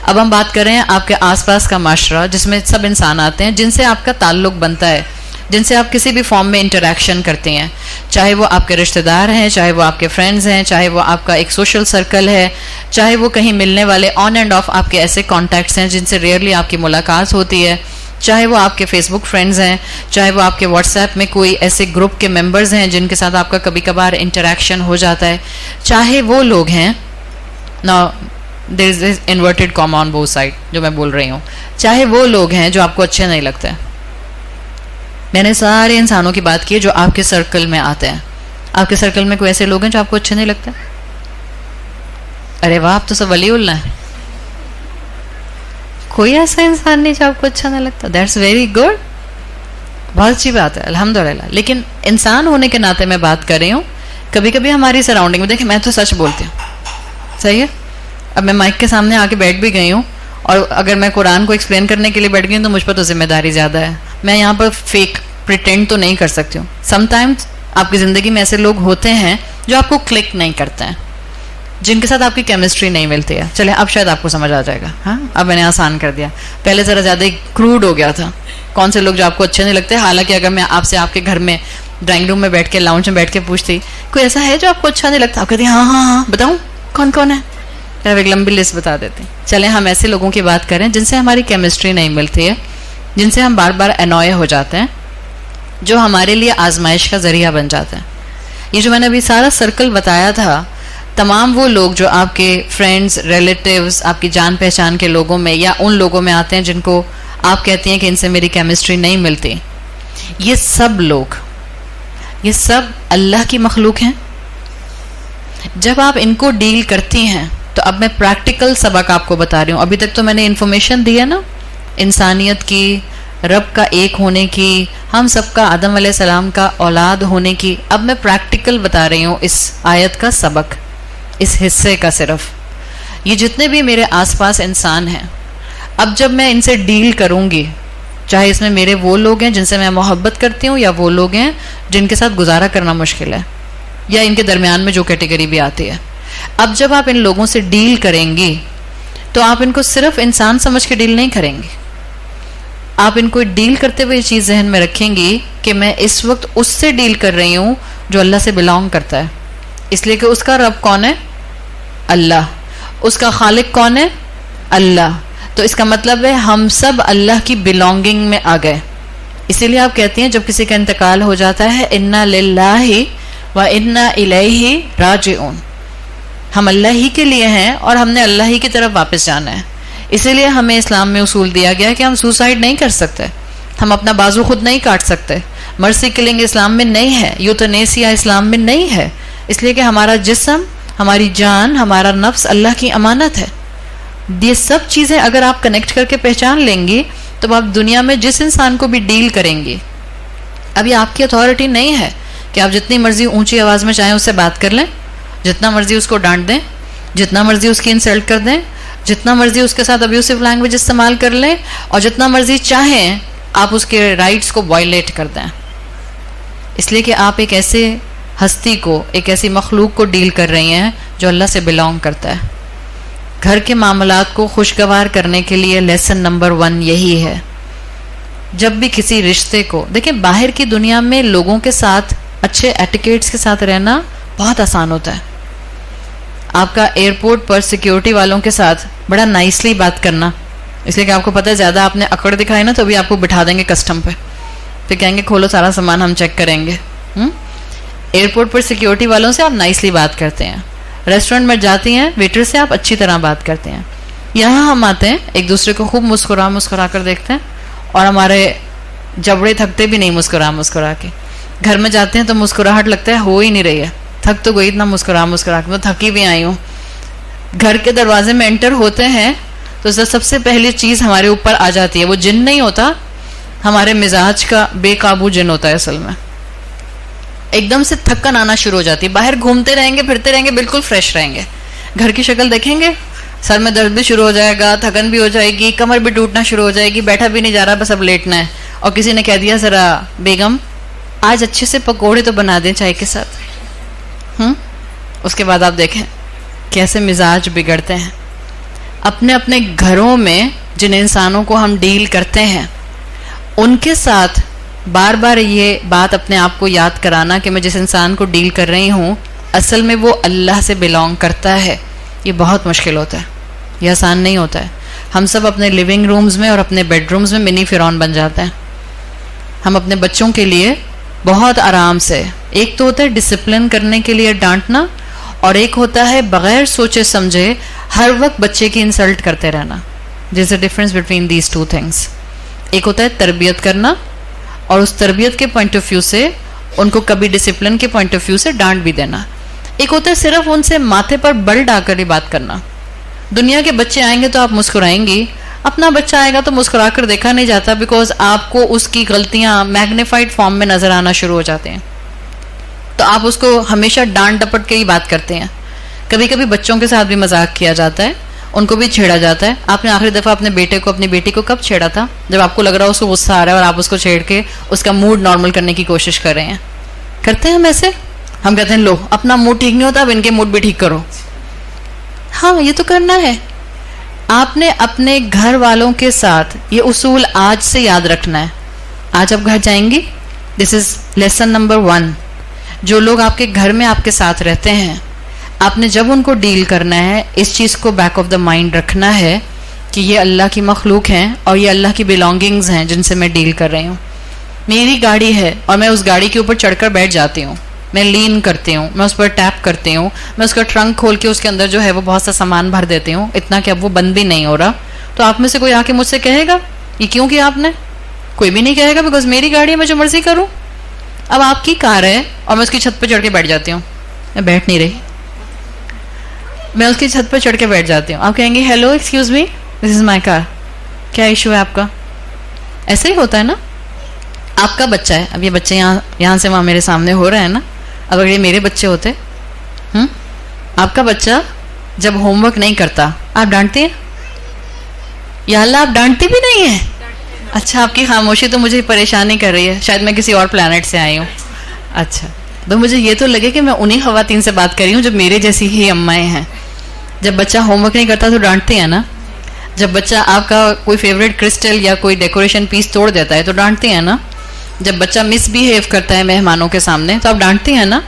اب ہم بات کر رہے ہیں آپ کے آس پاس کا معاشرہ جس میں سب انسان آتے ہیں جن سے آپ کا تعلق بنتا ہے, جن سے آپ کسی بھی فارم میں انٹریکشن کرتے ہیں, چاہے وہ آپ کے رشتہ دار ہیں, چاہے وہ آپ کے فرینڈز ہیں, چاہے وہ آپ کا ایک سوشل سرکل ہے, چاہے وہ کہیں ملنے والے آن اینڈ آف آپ کے ایسے کانٹیکٹس ہیں جن سے ریئرلی آپ کی ملاقات ہوتی ہے, چاہے وہ آپ کے فیس بک فرینڈز ہیں, چاہے وہ آپ کے واٹس ایپ میں کوئی ایسے گروپ کے ممبرز ہیں جن کے ساتھ آپ کا کبھی کبھار انٹریکشن ہو جاتا ہے, چاہے وہ لوگ ہیں, نا there is inverted comma on both side جو میں بول رہی ہوں, چاہے وہ لوگ ہیں جو آپ کو اچھے نہیں لگتے. میں نے سارے انسانوں کی بات کی جو آپ کے سرکل میں آتے ہیں. آپ کے سرکل میں کوئی ایسے لوگ ہیں جو آپ کو اچھے نہیں لگتے؟ ارے واہ, آپ تو سب ولی اللہ ہیں. کوئی ایسا انسان نہیں جو آپ کو اچھا نہ لگتا. دیٹس ویری گڈ, بہت اچھی بات ہے, الحمدللہ. لیکن انسان ہونے کے ناطے میں بات کر رہی ہوں, کبھی کبھی ہماری سراؤنڈنگ میں, دیکھیں میں تو سچ بولتی ہوں, صحیح ہے. اب میں مائک کے سامنے آ کے بیٹھ بھی گئی ہوں, اور اگر میں قرآن کو ایکسپلین کرنے کے لیے بیٹھ گئی ہوں تو مجھ پر تو ذمہ داری زیادہ ہے. میں یہاں پر فیک پریٹینڈ تو نہیں کر سکتی ہوں. سم ٹائمز آپ کی زندگی میں ایسے لوگ ہوتے ہیں جو آپ کو کلک نہیں کرتے ہیں, جن کے ساتھ آپ کی کیمسٹری نہیں ملتی ہے. چلے اب شاید آپ کو سمجھ آ جائے گا. ہاں, اب میں نے آسان کر دیا. پہلے ذرا زیادہ کروڈ ہو گیا تھا کون سے لوگ جو آپ کو اچھے نہیں لگتے. حالانکہ اگر میں آپ سے آپ کے گھر میں ڈرائنگ روم میں بیٹھ کے, لاؤنج میں بیٹھ کے پوچھتی کوئی ایسا ہے جو آپ کو اچھا نہیں لگتا, آپ کہتی ہاں ہاں ہاں بتاؤں کون کون ہے, ایک لمبی لسٹ بتا دیتے. چلیں ہم ایسے لوگوں کی بات کریں جن سے ہماری کیمسٹری نہیں ملتی ہے, جن سے ہم بار بار انوائے ہو جاتے ہیں, جو ہمارے لیے آزمائش کا ذریعہ بن جاتے ہیں. یہ جو میں نے ابھی سارا سرکل بتایا تھا, تمام وہ لوگ جو آپ کے فرینڈز, ریلیٹیوز, آپ کی جان پہچان کے لوگوں میں یا ان لوگوں میں آتے ہیں جن کو آپ کہتی ہیں کہ ان سے میری کیمسٹری نہیں ملتی, یہ سب لوگ, یہ سب اللہ کی مخلوق ہیں. جب آپ ان کو ڈیل کرتی ہیں تو اب میں پریکٹیکل سبق آپ کو بتا رہی ہوں. ابھی تک تو میں نے انفارمیشن دی ہے نا انسانیت کی, رب کا ایک ہونے کی, ہم سب کا آدم علیہ السلام کا اولاد ہونے کی. اب میں پریکٹیکل بتا رہی ہوں اس آیت کا سبق, اس حصے کا. صرف یہ جتنے بھی میرے آس پاس انسان ہیں, اب جب میں ان سے ڈیل کروں گی, چاہے اس میں میرے وہ لوگ ہیں جن سے میں محبت کرتی ہوں, یا وہ لوگ ہیں جن کے ساتھ گزارا کرنا مشکل ہے, یا ان کے درمیان میں جو کیٹیگری بھی آتی ہے, اب جب آپ ان لوگوں سے ڈیل کریں گی تو آپ ان کو صرف انسان سمجھ کے ڈیل نہیں کریں گی. آپ ان کو ڈیل کرتے ہوئے یہ چیز ذہن میں رکھیں گی کہ میں اس وقت اس سے ڈیل کر رہی ہوں جو اللہ سے بلانگ کرتا ہے, اس لیے کہ اس کا رب کون ہے؟ اللہ. اس کا خالق کون ہے؟ اللہ. تو اس کا مطلب ہے ہم سب اللہ کی بلانگنگ میں آ گئے. اسی لیے آپ کہتی ہیں جب کسی کا انتقال ہو جاتا ہے, انا للہ و انا الیہ راجعون, ہم اللہ ہی کے لیے ہیں اور ہم نے اللہ ہی کی طرف واپس جانا ہے. اسی لیے ہمیں اسلام میں اصول دیا گیا کہ ہم سوسائڈ نہیں کر سکتے, ہم اپنا بازو خود نہیں کاٹ سکتے, مرسی کلنگ اسلام میں نہیں ہے, یوتنیسیا اسلام میں نہیں ہے, اس لیے کہ ہمارا جسم, ہماری جان, ہمارا نفس اللہ کی امانت ہے. یہ سب چیزیں اگر آپ کنیکٹ کر کے پہچان لیں گی تو آپ دنیا میں جس انسان کو بھی ڈیل کریں گی, ابھی آپ کی اتھارٹی نہیں ہے کہ آپ جتنی مرضی اونچی آواز میں چاہیں اس سے بات کر لیں, جتنا مرضی اس کو ڈانٹ دیں, جتنا مرضی اس کی انسلٹ کر دیں, جتنا مرضی اس کے ساتھ ابیوسو لینگویج استعمال کر لیں, اور جتنا مرضی چاہیں آپ اس کے رائٹس کو وائلیٹ کر دیں. اس لیے کہ آپ ایک ایسے ہستی کو, ایک ایسی مخلوق کو ڈیل کر رہی ہیں جو اللہ سے بلانگ کرتا ہے. گھر کے معاملات کو خوشگوار کرنے کے لیے لیسن نمبر 1 یہی ہے. جب بھی کسی رشتے کو دیکھیں, باہر کی دنیا میں لوگوں کے ساتھ اچھے ایٹیکیٹس کے ساتھ رہنا بہت آسان ہوتا ہے. آپ کا ایئرپورٹ پر سیکیورٹی والوں کے ساتھ بڑا نائسلی بات کرنا, اس لیے کہ آپ کو پتہ ہے زیادہ آپ نے اکڑ دکھائی نا تو ابھی آپ کو بٹھا دیں گے کسٹم پہ, پھر کہیں گے کھولو سارا سامان ہم چیک کریں گے. ایئرپورٹ پر سیکیورٹی والوں سے آپ نائسلی بات کرتے ہیں, ریسٹورنٹ میں جاتی ہیں ویٹر سے آپ اچھی طرح بات کرتے ہیں. یہاں ہم آتے ہیں ایک دوسرے کو خوب مسکرا کر دیکھتے ہیں, اور ہمارے جبڑے تھکتے بھی نہیں مسکرا کے. گھر میں جاتے ہیں تو مسکراہٹ لگتا ہے ہو ہی نہیں رہی ہے, تھک تو گئی اتنا مسکرا کے, میں تھکی بھی آئی ہوں. گھر کے دروازے میں انٹر ہوتے ہیں تو سب سے پہلی چیز ہمارے اوپر آ جاتی ہے, وہ جن نہیں ہوتا, ہمارے مزاج کا بے قابو جن ہوتا ہے. اصل میں ایک دم سے تھکن آنا شروع ہو جاتی ہے. باہر گھومتے رہیں گے, پھرتے رہیں گے, بالکل فریش رہیں گے, گھر کی شکل دیکھیں گے, سر میں درد بھی شروع ہو جائے گا, تھکن بھی ہو جائے گی, کمر بھی ٹوٹنا شروع ہو جائے گی, بیٹھا بھی نہیں جا رہا, بس اب لیٹنا ہے. اور کسی نے کہہ دیا ذرا بیگم آج اچھے سے پکوڑے تو بنا دیں چائے کے ساتھ. اس کے بعد آپ دیکھیں کیسے مزاج بگڑتے ہیں. اپنے اپنے گھروں میں جن انسانوں کو ہم ڈیل کرتے ہیں ان کے ساتھ بار بار یہ بات اپنے آپ کو یاد کرانا کہ میں جس انسان کو ڈیل کر رہی ہوں اصل میں وہ اللہ سے بلانگ کرتا ہے، یہ بہت مشکل ہوتا ہے، یہ آسان نہیں ہوتا ہے. ہم سب اپنے لیونگ رومز میں اور اپنے بیڈ رومز میں منی فرعون بن جاتے ہیں. ہم اپنے بچوں کے لیے بہت آرام سے، ایک تو ہوتا ہے ڈسپلن کرنے کے لیے ڈانٹنا، اور ایک ہوتا ہے بغیر سوچے سمجھے ہر وقت بچے کی انسلٹ کرتے رہنا. There is a difference between these two things. ایک ہوتا ہے تربیت کرنا، اور اس تربیت کے پوائنٹ آف ویو سے ان کو کبھی ڈسپلن کے پوائنٹ آف ویو سے ڈانٹ بھی دینا. ایک ہوتا ہے صرف ان سے ماتھے پر بل ڈال کر ہی بات کرنا. دنیا کے بچے آئیں گے تو آپ مسکرائیں گی، اپنا بچہ آئے گا تو مسکرا کر دیکھا نہیں جاتا، بیکاز آپ کو اس کی غلطیاں میگنیفائڈ فارم میں نظر آنا شروع ہو جاتے ہیں. تو آپ اس کو ہمیشہ ڈانٹ ڈپٹ کے ہی بات کرتے ہیں. کبھی کبھی بچوں کے ساتھ بھی مذاق کیا جاتا ہے، ان کو بھی چھیڑا جاتا ہے. آپ نے آخری دفعہ اپنے بیٹے کو اپنی بیٹی کو کب چھیڑا تھا؟ جب آپ کو لگ رہا ہو اس کو غصہ آ رہا ہے اور آپ اس کو چھیڑ کے اس کا موڈ نارمل کرنے کی کوشش کر رہے ہیں. کرتے ہیں ہم ایسے؟ ہم کہتے ہیں لو اپنا موڈ ٹھیک نہیں ہوتا، اب ان کے موڈ بھی ٹھیک کرو. ہاں یہ تو کرنا ہے. آپ نے اپنے گھر والوں کے ساتھ یہ اصول آج سے یاد رکھنا ہے. آج آپ گھر جائیں گی، دس از لیسن نمبر 1. جو لوگ آپ کے گھر میں آپ کے ساتھ رہتے ہیں، آپ نے جب ان کو ڈیل کرنا ہے اس چیز کو بیک آف دا مائنڈ رکھنا ہے کہ یہ اللہ کی مخلوق ہیں اور یہ اللہ کی بلانگنگز ہیں جن سے میں ڈیل کر رہی ہوں. میری گاڑی ہے اور میں اس گاڑی کے اوپر چڑھ کر بیٹھ جاتی ہوں، میں لین کرتی ہوں، میں اس پر ٹیپ کرتی ہوں، میں اس کا ٹرنک کھول کے اس کے اندر جو ہے وہ بہت سا سامان بھر دیتی ہوں، اتنا کہ اب وہ بند بھی نہیں ہو رہا. تو آپ میں سے کوئی آ کے مجھ سے کہے گا یہ کیوں کیا آپ نے؟ کوئی بھی نہیں کہے گا، بیکاز میری گاڑی ہے، میں جو مرضی کروں. اب آپ کی کار ہے اور میں اس کی چھت پہ چڑھ کے بیٹھ جاتی ہوں. میں بیٹھ نہیں رہی، میں اس کی چھت پہ چڑھ کے بیٹھ جاتی ہوں. آپ کہیں گے ہیلو ایکسکیوز می دس از مائی کار، کیا ایشو ہے آپ کا؟ ایسے ہی ہوتا ہے نا. آپ کا بچہ ہے، اب یہ بچے یہاں سے وہاں میرے سامنے ہو رہے ہیں نا. اب اگر یہ میرے بچے ہوتے، آپ کا بچہ جب ہوم ورک نہیں کرتا آپ ڈانٹتے ہیں؟ یا اللہ آپ ڈانٹتے بھی نہیں ہیں؟ اچھا آپ کی خاموشی تو مجھے پریشانی کر رہی ہے، شاید میں کسی اور پلانٹ سے آئی ہوں. اچھا تو مجھے یہ تو لگے کہ میں انہی خواتین سے بات کر رہی ہوں جو میرے جیسی ہی امائیں ہیں. جب بچہ ہوم ورک نہیں کرتا تو ڈانٹتے ہیں نا. جب بچہ آپ کا کوئی فیوریٹ کرسٹل یا کوئی ڈیکوریشن پیس توڑ دیتا ہے تو ڈانٹتے ہیں نا. جب بچہ مس بیہیو کرتا ہے مہمانوں کے سامنے تو آپ ڈانٹتے ہیں نا.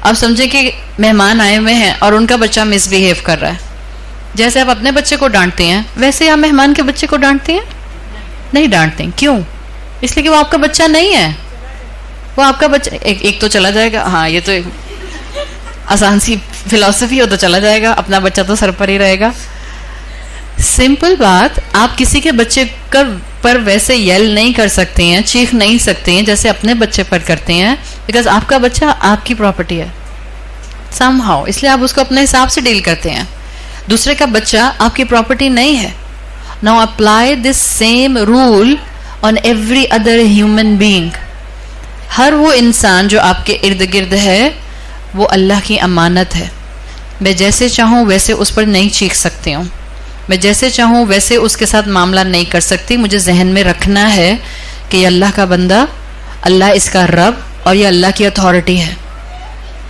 اب سمجھے کہ مہمان آئے ہوئے ہیں اور ان کا بچہ مس بیہیو کر رہا ہے. جیسے آپ اپنے بچے کو ڈانٹتے ہیں ویسے آپ مہمان کے بچے کو ڈانٹتے ہیں؟ نہیں ڈانٹتے. کیوں؟ اس لیے کہ وہ آپ کا بچہ نہیں ہے. وہ آپ کا بچہ ایک تو چلا جائے گا. ہاں یہ تو آسان سی فلسفی ہو تو چلا جائے گا، اپنا بچہ تو سر پر ہی رہے گا. سمپل بات، آپ کسی کے بچے پر ویسے یل نہیں کر سکتے ہیں، چیخ نہیں سکتے ہیں جیسے اپنے بچے پر کرتے ہیں، بیکاز آپ کا بچہ آپ کی پراپرٹی ہے سم ہاؤ، اس لیے آپ اس کو اپنے حساب سے ڈیل کرتے ہیں. دوسرے کا بچہ آپ کی پراپرٹی نہیں ہے. Now apply this same rule on every other human being. ہر وہ انسان جو آپ کے ارد گرد ہے وہ اللہ کی امانت ہے. میں جیسے چاہوں ویسے اس پر نہیں چیخ سکتی ہوں، میں جیسے چاہوں ویسے اس کے ساتھ معاملہ نہیں کر سکتی. مجھے ذہن میں رکھنا ہے کہ یہ اللہ کا بندہ، اللہ اس کا رب اور یہ اللہ کی اتھارٹی ہے.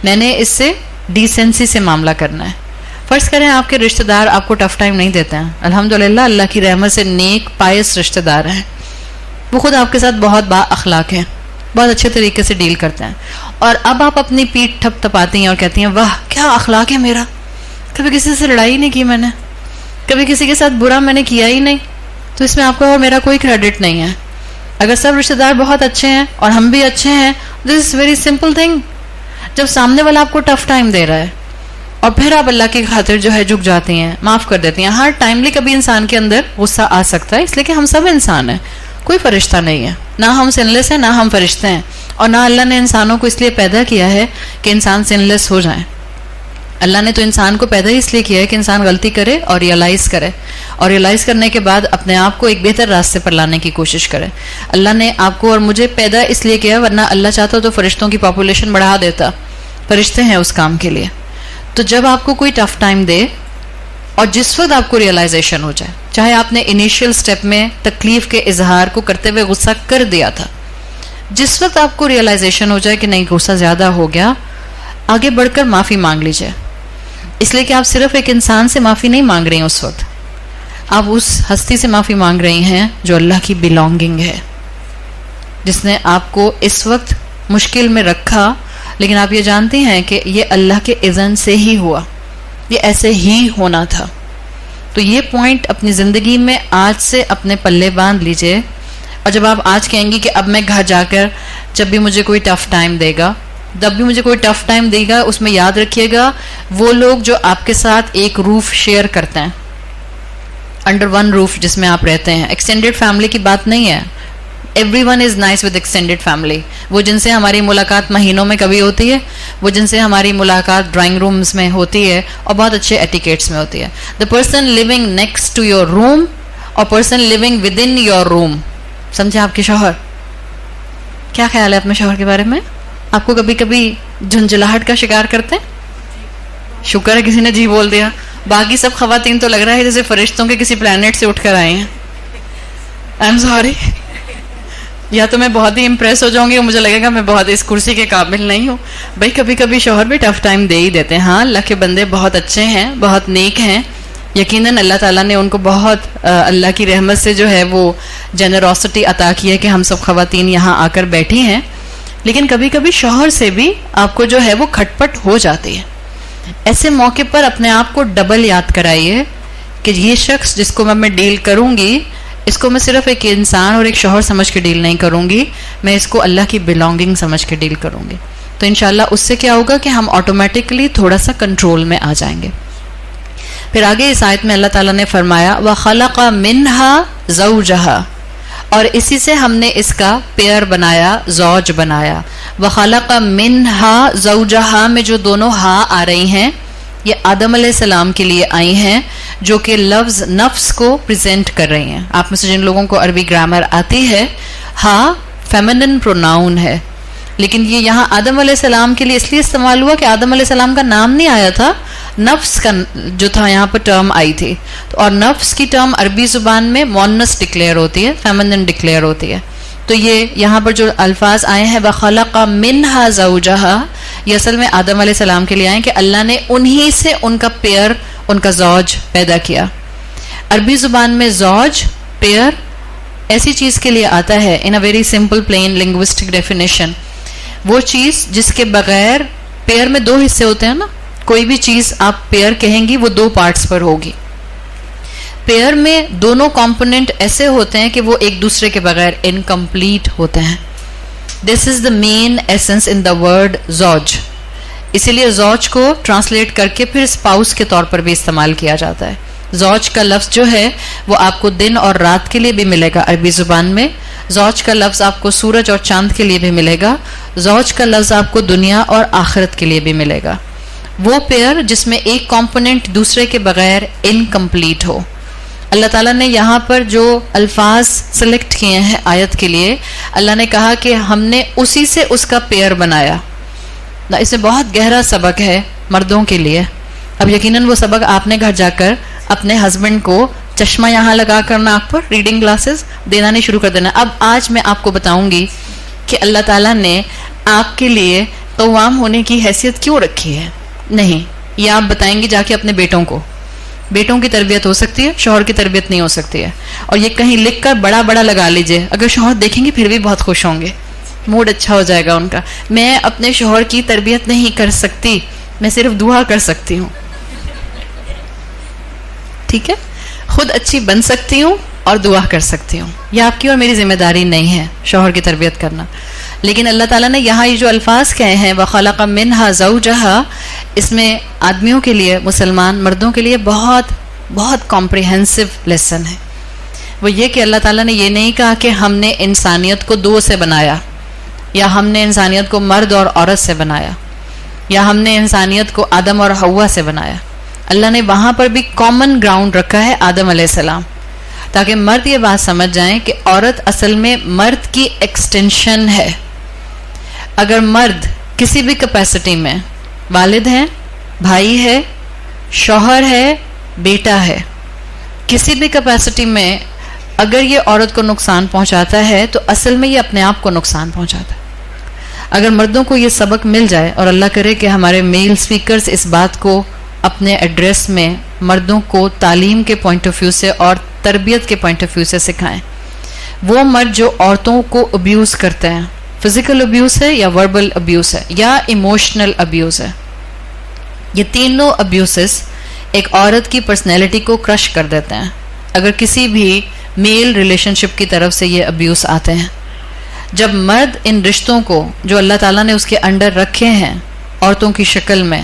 میں نے اس سے ڈیسنسی سے معاملہ کرنا ہے. فرض کریں آپ کے رشتہ دار آپ کو ٹف ٹائم نہیں دیتے ہیں، الحمدللہ اللہ کی رحمت سے نیک پائس رشتہ دار ہیں، وہ خود آپ کے ساتھ بہت با اخلاق ہیں، بہت اچھے طریقے سے ڈیل کرتے ہیں. اور اب آپ اپنی پیٹھ تھپ تھپاتی ہیں اور کہتی ہیں واہ کیا اخلاق ہے میرا، کبھی کسی سے لڑائی نہیں کی میں نے، کبھی کسی کے ساتھ برا میں نے کیا ہی نہیں، تو اس میں آپ کا اور میرا کوئی کریڈٹ نہیں ہے. اگر سب رشتہ دار بہت اچھے ہیں اور ہم بھی اچھے ہیں، this is very simple thing. جب سامنے والا آپ کو ٹف ٹائم دے رہا ہے اور پھر آپ اللہ کی خاطر جو ہے جھک جاتی ہیں، معاف کر دیتی ہیں. ہر ٹائملی کبھی انسان کے اندر غصہ آ سکتا ہے، اس لیے کہ ہم سب انسان ہیں، کوئی فرشتہ نہیں ہے. نہ ہم سن لیس ہیں نہ ہم فرشتے ہیں، اور نہ اللہ نے انسانوں کو اس لیے پیدا کیا ہے کہ انسان سن لیس ہو جائیں. اللہ نے تو انسان کو پیدا ہی اس لیے کیا ہے کہ انسان غلطی کرے اور ریئلائز کرے، اور ریئلائز کرنے کے بعد اپنے آپ کو ایک بہتر راستے پر لانے کی کوشش کرے. اللہ نے آپ کو اور مجھے پیدا اس لیے کیا، ورنہ اللہ چاہتا تو فرشتوں کی پاپولیشن بڑھا دیتا. فرشتے ہیں اس کام کے لیے. تو جب آپ کو کوئی ٹف ٹائم دے اور جس وقت آپ کو ریئلائزیشن ہو جائے، چاہے آپ نے انیشیل سٹیپ میں تکلیف کے اظہار کو کرتے ہوئے غصہ کر دیا تھا، جس وقت آپ کو ریئلائزیشن ہو جائے کہ نہیں غصہ زیادہ ہو گیا، آگے بڑھ کر معافی مانگ لیجئے. اس لیے کہ آپ صرف ایک انسان سے معافی نہیں مانگ رہی ہیں اس وقت، آپ اس ہستی سے معافی مانگ رہی ہیں جو اللہ کی بلونگنگ ہے، جس نے آپ کو اس وقت مشکل میں رکھا، لیکن آپ یہ جانتی ہیں کہ یہ اللہ کے اذن سے ہی ہوا، یہ ایسے ہی ہونا تھا. تو یہ پوائنٹ اپنی زندگی میں آج سے اپنے پلے باندھ لیجئے. اور جب آپ آج کہیں گی کہ اب میں گھر جا کر جب بھی مجھے کوئی ٹف ٹائم دے گا، اس میں یاد رکھیے گا وہ لوگ جو آپ کے ساتھ ایک روف شیئر کرتے ہیں، انڈر ون روف جس میں آپ رہتے ہیں. ایکسٹینڈیڈ فیملی کی بات نہیں ہے. Every one is nice with extended family. وہ جن سے ہماری ملاقات مہینوں میں کبھی ہوتی ہے، وہ جن سے ہماری ملاقات ڈرائنگ رومز میں ہوتی ہے اور بہت اچھے ایٹیکیٹس میں ہوتی ہے. The person living next to your room اور person living within your room. سمجھے آپ کے شوہر؟ کیا خیال ہے اپنے شوہر کے بارے میں؟ آپ کو کبھی کبھی جھنجھلاہٹ کا شکار کرتے ہیں؟ شکر ہے کسی نے جی بول دیا. باقی سب خواتین تو لگ رہا ہے جیسے فرشتوں کے کسی پلانٹ سے اٹھ کر آئے ہیں. I am sorry. یا تو میں بہت ہی امپریس ہو جاؤں گی اور مجھے لگے گا میں بہت اس کرسی کے قابل نہیں ہوں. بھائی کبھی کبھی شوہر بھی ٹف ٹائم دے ہی دیتے ہیں. ہاں اللہ کے بندے بہت اچھے ہیں، بہت نیک ہیں. یقیناً اللہ تعالیٰ نے ان کو بہت اللہ کی رحمت سے جو ہے وہ جنروسٹی عطا کی ہے کہ ہم سب خواتین یہاں آ کر بیٹھی ہیں. لیکن کبھی کبھی شوہر سے بھی آپ کو جو ہے وہ کھٹپٹ ہو جاتی ہے. ایسے موقع پر اپنے آپ کو ڈبل یاد کرائیے کہ یہ شخص جس کو میں ڈیل کروں گی، اس کو میں صرف ایک انسان اور ایک شوہر سمجھ کے ڈیل نہیں کروں گی، میں اس کو اللہ کی بلونگنگ سمجھ کے ڈیل کروں گی. تو انشاءاللہ اس سے کیا ہوگا کہ ہم آٹومیٹکلی تھوڑا سا کنٹرول میں آ جائیں گے. پھر آگے اس آیت میں اللہ تعالیٰ نے فرمایا وَخَلَقَ مِنْهَا زَوْجَهَا، اور اسی سے ہم نے اس کا پیئر بنایا، زوج بنایا. وَخَلَقَ مِنْهَا زَوْجَهَا میں جو دونوں ہا آ رہی ہیں یہ آدم علیہ السلام کے لیے آئی ہیں، جو کہ لفظ نفس کو پریزنٹ کر رہی ہیں. آپ میں سے جن لوگوں کو عربی گرامر آتی ہے، ہا فیمنن پروناؤن ہے، لیکن یہ یہاں آدم علیہ السلام کے لیے اس لیے استعمال ہوا کہ آدم علیہ السلام کا نام نہیں آیا تھا، نفس کا جو تھا یہاں پر ٹرم آئی تھی. اور نفس کی ٹرم عربی زبان میں مونس ڈکلیئر ہوتی ہے، فیمنن ڈکلیئر ہوتی ہے. تو یہ یہاں پر جو الفاظ آئے ہیں وَخَلَقَ مِنْهَا زَوْجَهَا، یہ اصل میں آدم علیہ السلام کے لیے آئے کہ اللہ نے انہی سے ان کا پیئر، ان کا زوج پیدا کیا. عربی زبان میں زوج، پیئر ایسی چیز کے لیے آتا ہے in a very simple plain linguistic definition, وہ چیز جس کے بغیر، پیئر میں دو حصے ہوتے ہیں نا، کوئی بھی چیز آپ پیئر کہیں گی وہ دو پارٹس پر ہوگی. پیئر میں دونوں کمپوننٹ ایسے ہوتے ہیں کہ وہ ایک دوسرے کے بغیر انکمپلیٹ ہوتے ہیں. This is the main essence in the word زوج. اسی لیے زوج کو ٹرانسلیٹ کر کے پھر اسپاؤس کے طور پر بھی استعمال کیا جاتا ہے. زوج کا لفظ جو ہے وہ آپ کو دن اور رات کے لیے بھی ملے گا عربی زبان میں. زوج کا لفظ آپ کو سورج اور چاند کے لیے بھی ملے گا. زوج کا لفظ آپ کو دنیا اور آخرت کے لیے بھی ملے گا. وہ پیئر جس میں ایک کمپوننٹ دوسرے کے بغیر انکمپلیٹ ہو. اللہ تعالیٰ نے یہاں پر جو الفاظ سلیکٹ کیے ہیں آیت کے لیے، اللہ نے کہا کہ ہم نے اسی سے اس کا پیئر بنایا. اس میں بہت گہرا سبق ہے مردوں کے لیے. اب یقیناً وہ سبق آپ نے گھر جا کر اپنے ہسبینڈ کو چشمہ یہاں لگا کر ناک پر ریڈنگ گلاسز دینا نہیں شروع کر دینا. اب آج میں آپ کو بتاؤں گی کہ اللہ تعالیٰ نے آپ کے لیے قوام ہونے کی حیثیت کیوں رکھی ہے. نہیں، یہ آپ بتائیں گی جا کے اپنے بیٹوں کو. بیٹوں کی تربیت ہو سکتی ہے، شوہر کی تربیت نہیں ہو سکتی ہے. اور یہ کہیں لکھ کر بڑا بڑا لگا لیجئے، اگر شوہر دیکھیں گے پھر بھی بہت خوش ہوں گے، موڈ اچھا ہو جائے گا ان کا. میں اپنے شوہر کی تربیت نہیں کر سکتی، میں صرف دعا کر سکتی ہوں. ٹھیک ہے، خود اچھی بن سکتی ہوں اور دعا کر سکتی ہوں. یہ آپ کی اور میری ذمہ داری نہیں ہے شوہر کی تربیت کرنا. لیکن اللہ تعالیٰ نے یہاں یہ جو الفاظ کہے ہیں وَخَلَقَ مِنْهَا زَوْجَهَا، اس میں آدمیوں کے لیے، مسلمان مردوں کے لیے بہت بہت کمپریہنسو لیسن ہے. وہ یہ کہ اللہ تعالیٰ نے یہ نہیں کہا کہ ہم نے انسانیت کو دو سے بنایا، یا ہم نے انسانیت کو مرد اور عورت سے بنایا، یا ہم نے انسانیت کو آدم اور حوا سے بنایا. اللہ نے وہاں پر بھی کامن گراؤنڈ رکھا ہے آدم علیہ السلام، تاکہ مرد یہ بات سمجھ جائیں کہ عورت اصل میں مرد کی ایکسٹینشن ہے. اگر مرد کسی بھی کیپیسٹی میں، والد ہے، بھائی ہے، شوہر ہے، بیٹا ہے، کسی بھی کیپیسٹی میں اگر یہ عورت کو نقصان پہنچاتا ہے تو اصل میں یہ اپنے آپ کو نقصان پہنچاتا ہے. اگر مردوں کو یہ سبق مل جائے، اور اللہ کرے کہ ہمارے میل سپیکرز اس بات کو اپنے ایڈریس میں مردوں کو تعلیم کے پوائنٹ آف ویو سے اور تربیت کے پوائنٹ آف ویو سے سکھائیں. وہ مرد جو عورتوں کو ابیوز کرتے ہیں، فزیکل ابیوز ہے یا وربل ابیوز ہے یا ایموشنل ابیوز ہے، یہ تینوں ابیوزز ایک عورت کی پرسنالٹی کو کرش کر دیتے ہیں اگر کسی بھی میل ریلیشن شپ کی طرف سے یہ ابیوز آتے ہیں. جب مرد ان رشتوں کو جو اللہ تعالیٰ نے اس کے انڈر رکھے ہیں عورتوں کی شکل میں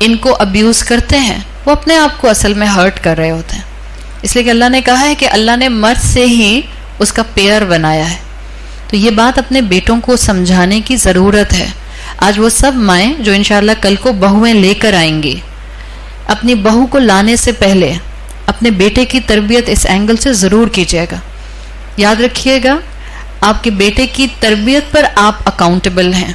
ان کو ابیوز کرتے ہیں، وہ اپنے آپ کو اصل میں ہرٹ کر رہے ہوتے ہیں. اس لیے کہ اللہ نے کہا ہے کہ اللہ نے مرد سے ہی اس کا پیئر بنایا ہے. تو یہ بات اپنے بیٹوں کو سمجھانے کی ضرورت ہے. آج وہ سب مائیں جو انشاءاللہ کل کو بہویں لے کر آئیں گی، اپنی بہو کو لانے سے پہلے اپنے بیٹے کی تربیت اس اینگل سے ضرور کیجیے گا. یاد رکھیے گا آپ کے بیٹے کی تربیت پر آپ اکاؤنٹیبل ہیں.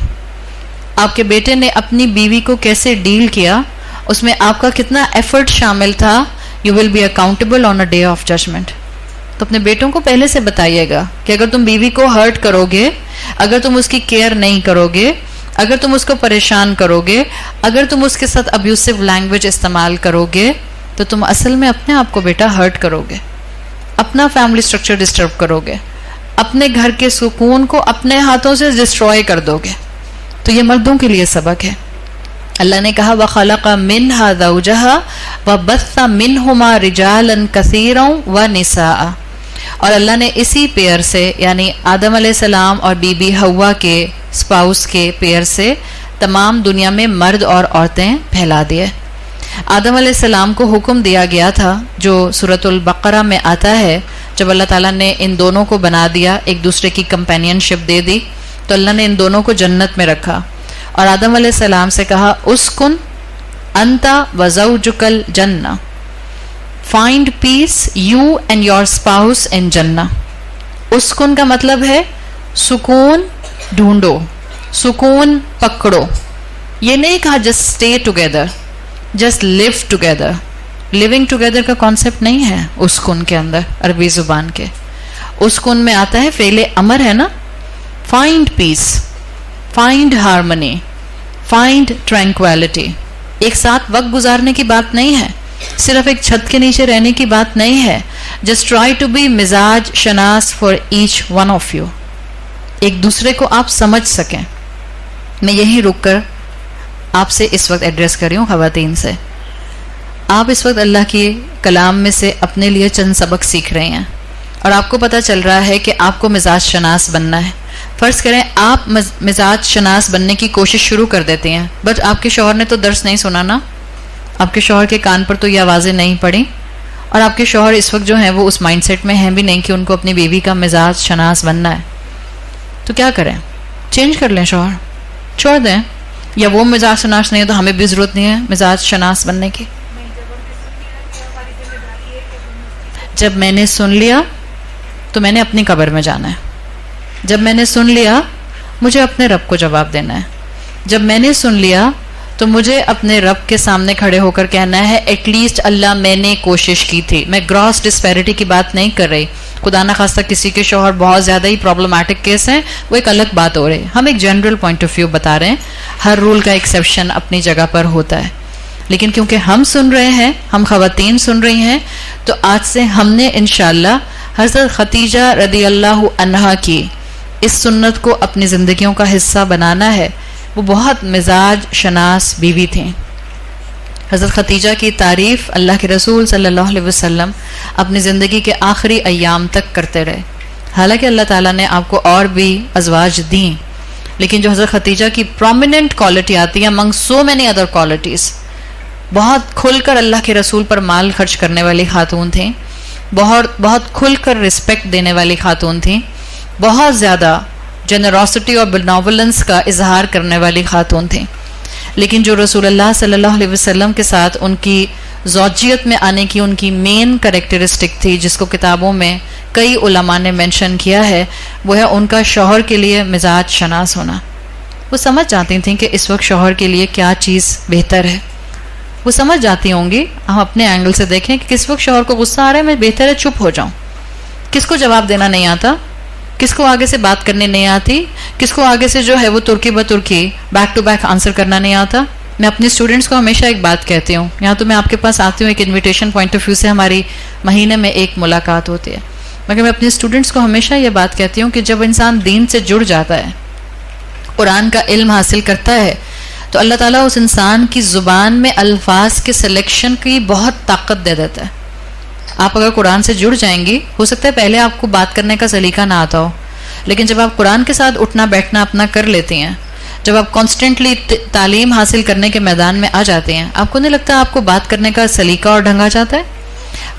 آپ کے بیٹے نے اپنی بیوی کو کیسے ڈیل کیا، اس میں آپ کا کتنا ایفرٹ شامل تھا. You will be accountable on a day of judgment. تو اپنے بیٹوں کو پہلے سے بتائیے گا کہ اگر تم بیوی کو ہرٹ کرو گے، اگر تم اس کی کیئر نہیں کرو گے، اگر تم اس کو پریشان کرو گے، اگر تم اس کے ساتھ ابیوسو لینگویج استعمال کرو گے، تو تم اصل میں اپنے آپ کو بیٹا ہرٹ کرو گے، اپنا فیملی سٹرکچر ڈسٹرب کرو گے، اپنے گھر کے سکون کو اپنے ہاتھوں سے ڈسٹروائے کر دو گے. تو یہ مردوں کے لیے سبق ہے. اللہ نے کہا وَخَلَقَ مِنْهَا زَوْجَهَا وَبَثَّ مِنْهُمَا رِجَالًا كَثِيرًا وَنِسَاءً. اور اللہ نے اسی پیئر سے یعنی آدم علیہ السلام اور بی بی حوا کے اسپاؤس کے پیئر سے تمام دنیا میں مرد اور عورتیں پھیلا دیے. آدم علیہ السلام کو حکم دیا گیا تھا جو سورۃ البقرہ میں آتا ہے، جب اللہ تعالیٰ نے ان دونوں کو بنا دیا، ایک دوسرے کی کمپینین شپ دے دی، تو اللہ نے ان دونوں کو جنت میں رکھا اور آدم علیہ السلام سے کہا اسکن انت وزوجک الجنہ، find peace you and your spouse in جنہ. اسکن کا مطلب ہے سکون ڈھونڈو، سکون پکڑو. یہ نہیں کہا just stay together, just live together. Living together کا کانسیپٹ نہیں ہے اسکن کے اندر عربی زبان کے. اسکن میں آتا ہے فعل امر ہے نا، find peace, find harmony, find tranquillity. ایک ساتھ وقت گزارنے کی بات نہیں ہے، صرف ایک چھت کے نیچے رہنے کی بات نہیں ہے. جسٹ ٹرائی ٹو بی مزاج شناس for each one of you. ایک دوسرے کو آپ سمجھ سکیں. میں یہیں رک کر آپ سے اس وقت ایڈریس کر رہی ہوں خواتین سے. آپ اس وقت اللہ کی کلام میں سے اپنے لیے چند سبق سیکھ رہے ہیں اور آپ کو پتہ چل رہا ہے کہ آپ کو مزاج شناس بننا ہے. فرض کریں آپ مزاج شناس بننے کی کوشش شروع کر دیتے ہیں، بٹ آپ کے شوہر نے تو درس نہیں سنا نا، آپ کے شوہر کے کان پر تو یہ آوازیں نہیں پڑی، اور آپ کے شوہر اس وقت جو ہیں وہ اس مائنڈ سیٹ میں ہیں بھی نہیں کہ ان کو اپنی بیوی کا مزاج شناس بننا ہے. تو کیا کریں؟ چینج کر لیں، شوہر چھوڑ دیں. یا وہ مزاج شناس نہیں ہے تو ہمیں بھی ضرورت نہیں ہے مزاج شناس بننے کی. جب میں نے سن لیا تو میں نے اپنی قبر میں جانا ہے. جب میں نے سن لیا مجھے اپنے رب کو جواب دینا ہے. جب میں نے سن لیا تو مجھے اپنے رب کے سامنے کھڑے ہو کر کہنا ہے ایٹ لیسٹ اللہ میں نے کوشش کی تھی. میں گراس ڈسپیرٹی کی بات نہیں کر رہی. خدا نہ خواستہ کسی کے شوہر بہت زیادہ ہی پرابلمٹک کیس ہیں، وہ ایک الگ بات ہو رہی ہے. ہم ایک جنرل پوائنٹ آف ویو بتا رہے ہیں. ہر رول کا ایکسیپشن اپنی جگہ پر ہوتا ہے، لیکن کیونکہ ہم سن رہے ہیں، ہم خواتین سن رہی ہیں، تو آج سے ہم نے انشاءاللہ حضرت خدیجہ رضی اللہ عنہا کی اس سنت کو اپنی زندگیوں کا حصہ بنانا ہے. وہ بہت مزاج شناس بیوی تھیں. حضرت خدیجہ کی تعریف اللہ کے رسول صلی اللہ علیہ وسلم اپنی زندگی کے آخری ایام تک کرتے رہے. حالانکہ اللہ تعالیٰ نے آپ کو اور بھی ازواج دیں، لیکن جو حضرت خدیجہ کی پرومیننٹ کوالٹی آتی ہے among so many other qualities، بہت کھل کر اللہ کے رسول پر مال خرچ کرنے والی خاتون تھیں، بہت کھل کر رسپیکٹ دینے والی خاتون تھیں، بہت زیادہ جنراسٹی اور بیناولنس کا اظہار کرنے والی خاتون تھیں. لیکن جو رسول اللہ صلی اللہ علیہ وسلم کے ساتھ ان کی زوجیت میں آنے کی ان کی مین کریکٹرسٹک تھی، جس کو کتابوں میں کئی علماء نے مینشن کیا ہے، وہ ہے ان کا شوہر کے لیے مزاج شناس ہونا. وہ سمجھ جاتی تھیں کہ اس وقت شوہر کے لیے کیا چیز بہتر ہے. وہ سمجھ جاتی ہوں گی. ہم اپنے اینگل سے دیکھیں کہ کس وقت شوہر کو غصہ آ رہا ہے، میں بہتر ہے چپ ہو جاؤں. کس کو جواب دینا نہیں آتا، کس کو آگے سے بات کرنے نہیں آتی، کس کو آگے سے جو ہے وہ ترکی بترکی بیک ٹو بیک آنسر کرنا نہیں آتا. میں اپنے اسٹوڈنٹس کو ہمیشہ ایک بات کہتی ہوں, یہاں تو میں آپ کے پاس آتی ہوں ایک انویٹیشن پوائنٹ آف ویو سے, ہماری مہینے میں ایک ملاقات ہوتی ہے, مگر میں اپنے اسٹوڈنٹس کو ہمیشہ یہ بات کہتی ہوں کہ جب انسان دین سے جڑ جاتا ہے, قرآن کا علم حاصل کرتا ہے, تو اللہ تعالیٰ اس انسان کی زبان میں الفاظ کے سلیکشن کی بہت طاقت دے دیتا ہے. آپ اگر قرآن سے جڑ جائیں گی, ہو سکتا ہے پہلے آپ کو بات کرنے کا سلیقہ نہ آتا ہو, لیکن جب آپ قرآن کے ساتھ اٹھنا بیٹھنا اپنا کر لیتی ہیں, جب آپ کانسٹنٹلی تعلیم حاصل کرنے کے میدان میں آ جاتے ہیں, آپ کو نہیں لگتا آپ کو بات کرنے کا سلیقہ اور ڈھنگ آ جاتا ہے؟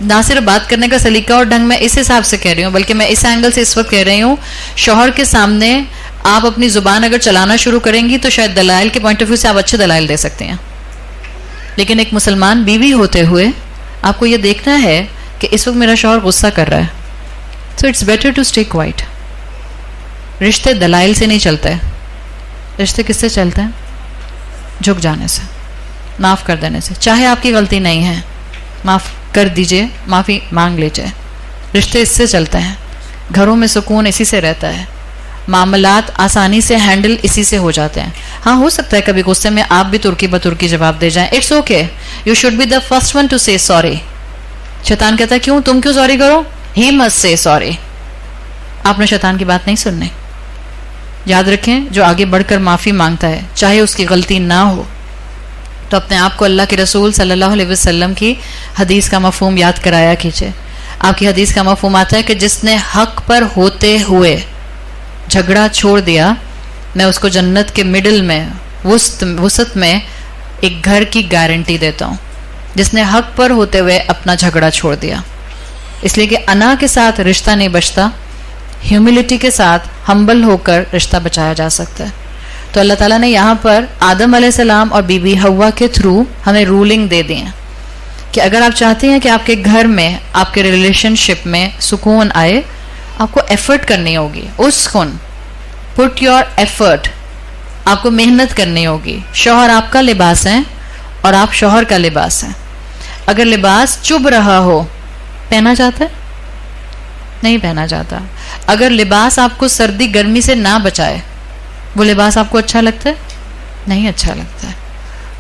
نہ صرف بات کرنے کا سلیقہ اور ڈھنگ میں اس حساب سے کہہ رہی ہوں, بلکہ میں اس اینگل سے اس وقت کہہ رہی ہوں, شوہر کے سامنے آپ اپنی زبان اگر چلانا شروع کریں گی تو شاید دلائل کے پوائنٹ آف ویو سے آپ اچھے دلائل دے سکتے ہیں, لیکن ایک مسلمان بیوی ہوتے ہوئے آپ کو یہ دیکھنا ہے کہ اس وقت میرا شوہر غصہ کر رہا ہے, so it's better to stay quiet. رشتے دلائل سے نہیں چلتے, رشتے کس سے چلتے ہیں؟ جھک جانے سے, معاف کر دینے سے. چاہے آپ کی غلطی نہیں ہے, معاف کر دیجئے, معافی مانگ لیجئے. رشتے اس سے چلتے ہیں, گھروں میں سکون اسی سے رہتا ہے, معاملات آسانی سے ہینڈل اسی سے ہو جاتے ہیں. ہاں ہو سکتا ہے کبھی غصے میں آپ بھی ترکی بترکی جواب دے جائیں, it's okay, you should be the first one to say sorry. شیطان کہتا ہے کیوں, تم کیوں سوری کرو؟ He must say sorry. آپ نے شیطان کی بات نہیں سننی. یاد رکھیں, جو آگے بڑھ کر معافی مانگتا ہے چاہے اس کی غلطی نہ ہو, تو اپنے آپ کو اللہ کے رسول صلی اللہ علیہ وسلم کی حدیث کا مفہوم یاد کرایا کیجئے. آپ کی حدیث کا مفہوم آتا ہے کہ جس نے حق پر ہوتے ہوئے جھگڑا چھوڑ دیا, میں اس کو جنت کے مڈل میں وسط میں ایک گھر کی گارنٹی دیتا ہوں. جس نے حق پر ہوتے ہوئے اپنا جھگڑا چھوڑ دیا, اس لیے کہ انا کے ساتھ رشتہ نہیں بچتا, ہیوملٹی کے ساتھ ہمبل ہو کر رشتہ بچایا جا سکتا ہے. تو اللہ تعالیٰ نے یہاں پر آدم علیہ السلام اور بی بی حوا کے تھرو ہمیں رولنگ دے دی ہیں کہ اگر آپ چاہتے ہیں کہ آپ کے گھر میں, آپ کے ریلیشن شپ میں سکون آئے, آپ کو ایفرٹ کرنی ہوگی. اسکن, پٹ یور ایفرٹ, آپ کو محنت کرنی ہوگی. شوہر آپ کا لباس ہے اور آپ شوہر کا لباس ہیں. اگر لباس چبھ رہا ہو, پہنا جاتا ہے؟ نہیں پہنا جاتا. اگر لباس آپ کو سردی گرمی سے نہ بچائے, وہ لباس آپ کو اچھا لگتا ہے؟ نہیں اچھا لگتا ہے.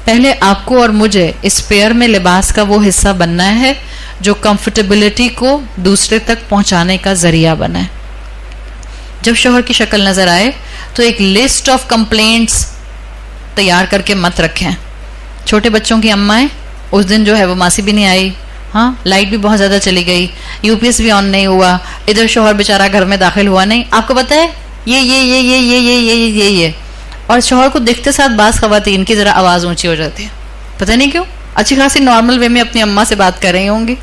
پہلے آپ کو اور مجھے اس پیئر میں لباس کا وہ حصہ بننا ہے جو کمفرٹیبلٹی کو دوسرے تک پہنچانے کا ذریعہ بنے. جب شوہر کی شکل نظر آئے تو ایک لسٹ آف کمپلینٹس تیار کر کے مت رکھیں. چھوٹے بچوں کی امائیں, اس دن جو ہے وہ ماسی بھی نہیں آئی, ہاں لائٹ بھی بہت زیادہ چلی گئی, یو پی ایس بھی آن نہیں ہوا, ادھر شوہر بیچارہ گھر میں داخل ہوا نہیں. آپ کو پتہ ہے یہ اور شوہر کو دیکھتے ساتھ بعض خواتین کی ذرا آواز اونچی ہو جاتی ہے, پتہ نہیں کیوں. اچھی خاصی نارمل وے میں اپنی اماں سے بات کر رہی ہوں گی,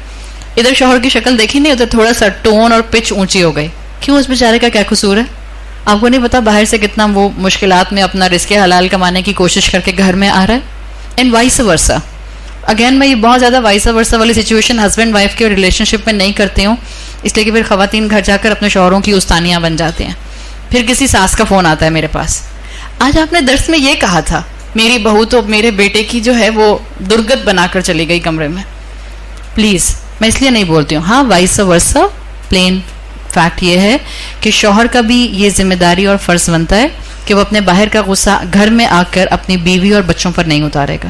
ادھر شوہر کی شکل دیکھی نہیں, ادھر تھوڑا سا ٹون اور پچ اونچی ہو گئی. کیوں؟ اس بیچارے کا کیا قصور ہے؟ آپ کو نہیں پتا باہر سے کتنا وہ مشکلات میں اپنا رزق حلال کمانے کی کوشش کر کے گھر میں آ رہا ہے. And vice versa. اگین میں یہ بہت زیادہ وائس ورسا والی سچویشن ہسبینڈ وائف کے ریلیشن شپ میں نہیں کرتی ہوں, اس لیے کہ پھر خواتین گھر جا کر اپنے شوہروں کی استانیاں بن جاتے ہیں. پھر کسی ساس کا فون آتا ہے میرے پاس, آج آپ نے درس میں یہ کہا تھا, میری بہو تو میرے بیٹے کی جو ہے وہ درگت بنا کر چلی گئی کمرے میں. پلیز, میں اس لیے نہیں بولتی ہوں. ہاں وائس ورسا, پلین فیکٹ یہ ہے کہ شوہر کا بھی یہ ذمہ داری اور فرض بنتا ہے کہ وہ اپنے باہر کا غصہ گھر میں آ کر اپنی بیوی اور بچوں پر نہیں اتارے گا.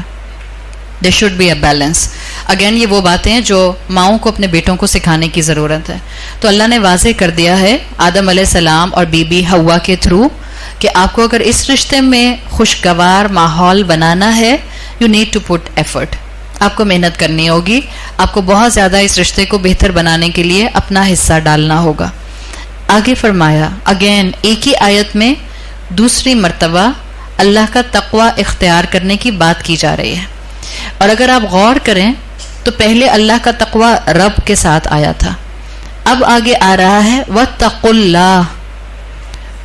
There should be a balance. Again یہ وہ باتیں ہیں جو ماؤں کو اپنے بیٹوں کو سکھانے کی ضرورت ہے. تو اللہ نے واضح کر دیا ہے آدم علیہ السلام اور بی بی حوا کے تھرو کہ آپ کو اگر اس رشتے میں خوشگوار ماحول بنانا ہے, you need to put effort. آپ کو محنت کرنی ہوگی, آپ کو بہت زیادہ اس رشتے کو بہتر بنانے کے لیے اپنا حصہ ڈالنا ہوگا. آگے فرمایا, اگین ایک ہی آیت میں دوسری مرتبہ اللہ کا تقوی اختیار کرنے کی بات کی جا رہی ہے. اور اگر آپ غور کریں تو پہلے اللہ کا تقوی رب کے ساتھ آیا تھا, اب آگے آ رہا ہے واتقوا اللہ,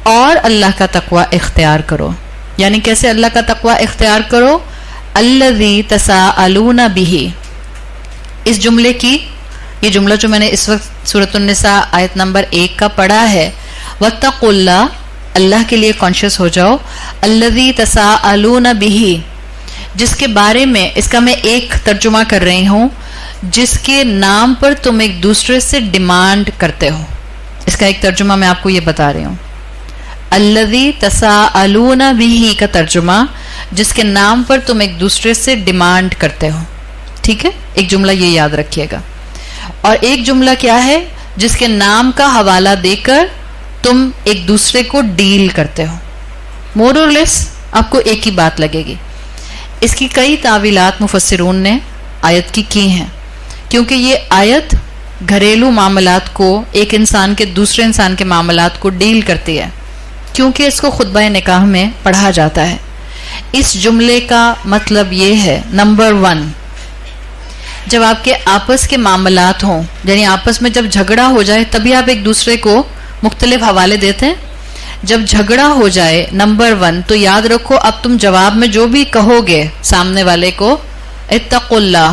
اور اللہ کا تقوی اختیار کرو. یعنی کیسے اللہ کا تقوی اختیار کرو؟ الذی تساءلون بہ. اس جملے کی, یہ جملہ جو میں نے اس وقت سورۃ النساء آیت نمبر 1 کا پڑھا ہے, واتقوا اللہ, اللہ کے لیے کانشیس ہو جاؤ. الذی تساءلون بہ, جس کے بارے میں, اس کا میں ایک ترجمہ کر رہی ہوں, جس کے نام پر تم ایک دوسرے سے ڈیمانڈ کرتے ہو. اس کا ایک ترجمہ میں آپ کو یہ بتا رہی ہوں. الذی تساءلون بہ کا ترجمہ جس کے نام پر تم ایک دوسرے سے ڈیمانڈ کرتے ہو. ٹھیک ہے, ایک جملہ یہ یاد رکھیے گا. اور ایک جملہ کیا ہے؟ جس کے نام کا حوالہ دے کر تم ایک دوسرے کو ڈیل کرتے ہو. مور اور لیس آپ کو ایک ہی بات لگے گی. اس کی کئی تعویلات مفسرون نے آیت کی ہیں, کیونکہ یہ آیت گھریلو معاملات کو ایک انسان کے دوسرے انسان کے معاملات کو ڈیل کرتی ہے, کیونکہ اس کو خطبہ نکاح میں پڑھا جاتا ہے. اس جملے کا مطلب یہ ہے, نمبر 1, جب آپ کے آپس کے معاملات ہوں, یعنی آپس میں جب جھگڑا ہو جائے تبھی آپ ایک دوسرے کو مختلف حوالے دیتے ہیں. جب جھگڑا ہو جائے نمبر 1 تو یاد رکھو اب تم جواب میں جو بھی کہو گے سامنے والے کو, اتقوا اللہ,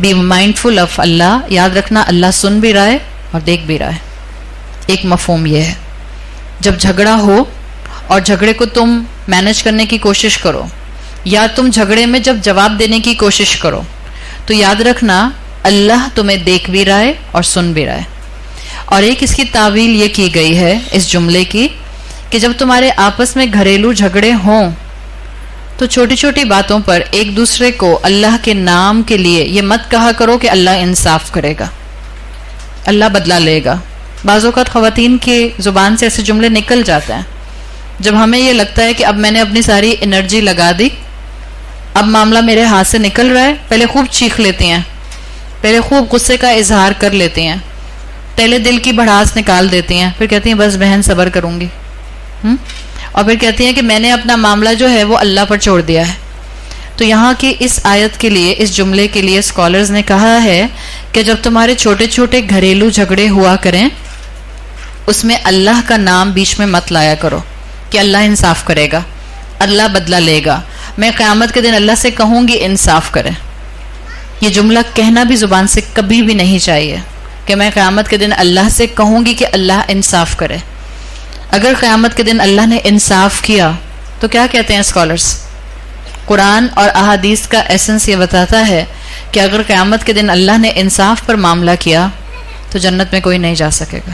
بی مائنڈفل آف اللہ, یاد رکھنا اللہ سن بھی رہا ہے اور دیکھ بھی رہا ہے. ایک مفہوم یہ ہے. جب جھگڑا ہو اور جھگڑے کو تم مینج کرنے کی کوشش کرو, یا تم جھگڑے میں جب جواب دینے کی کوشش کرو, تو یاد رکھنا اللہ تمہیں دیکھ بھی رہا ہے اور سن بھی رہا ہے. اور ایک اس کی تعویل یہ کی گئی ہے اس جملے کی کہ جب تمہارے آپس میں گھریلو جھگڑے ہوں تو چھوٹی چھوٹی باتوں پر ایک دوسرے کو اللہ کے نام کے لیے یہ مت کہا کرو کہ اللہ انصاف کرے گا, اللہ بدلہ لے گا. بعض اوقات خواتین کی زبان سے ایسے جملے نکل جاتے ہیں جب ہمیں یہ لگتا ہے کہ اب میں نے اپنی ساری انرجی لگا دی, اب معاملہ میرے ہاتھ سے نکل رہا ہے. پہلے خوب چیخ لیتی ہیں, پہلے خوب غصے کا اظہار کر لیتی ہیں, پہلے دل کی بھڑاس نکال دیتی ہیں, پھر کہتی ہیں بس بہن صبر کروں گی, اور پھر کہتی ہیں کہ میں نے اپنا معاملہ جو ہے وہ اللہ پر چھوڑ دیا ہے. تو یہاں کی اس آیت کے لیے, اس جملے کے لیے اسکالرز نے کہا ہے کہ جب تمہارے چھوٹے چھوٹے گھریلو جھگڑے ہوا کریں اس میں اللہ کا نام بیچ میں مت لایا کرو کہ اللہ انصاف کرے گا, اللہ بدلہ لے گا, میں قیامت کے دن اللہ سے کہوں گی انصاف کرے. یہ جملہ کہنا بھی زبان سے کبھی بھی نہیں چاہیے کہ میں قیامت کے دن اللہ سے کہوں گی کہ اللہ انصاف کرے. اگر قیامت کے دن اللہ نے انصاف کیا تو کیا کہتے ہیں اسکالرز؟ قرآن اور احادیث کا ایسنس یہ بتاتا ہے کہ اگر قیامت کے دن اللہ نے انصاف پر معاملہ کیا تو جنت میں کوئی نہیں جا سکے گا.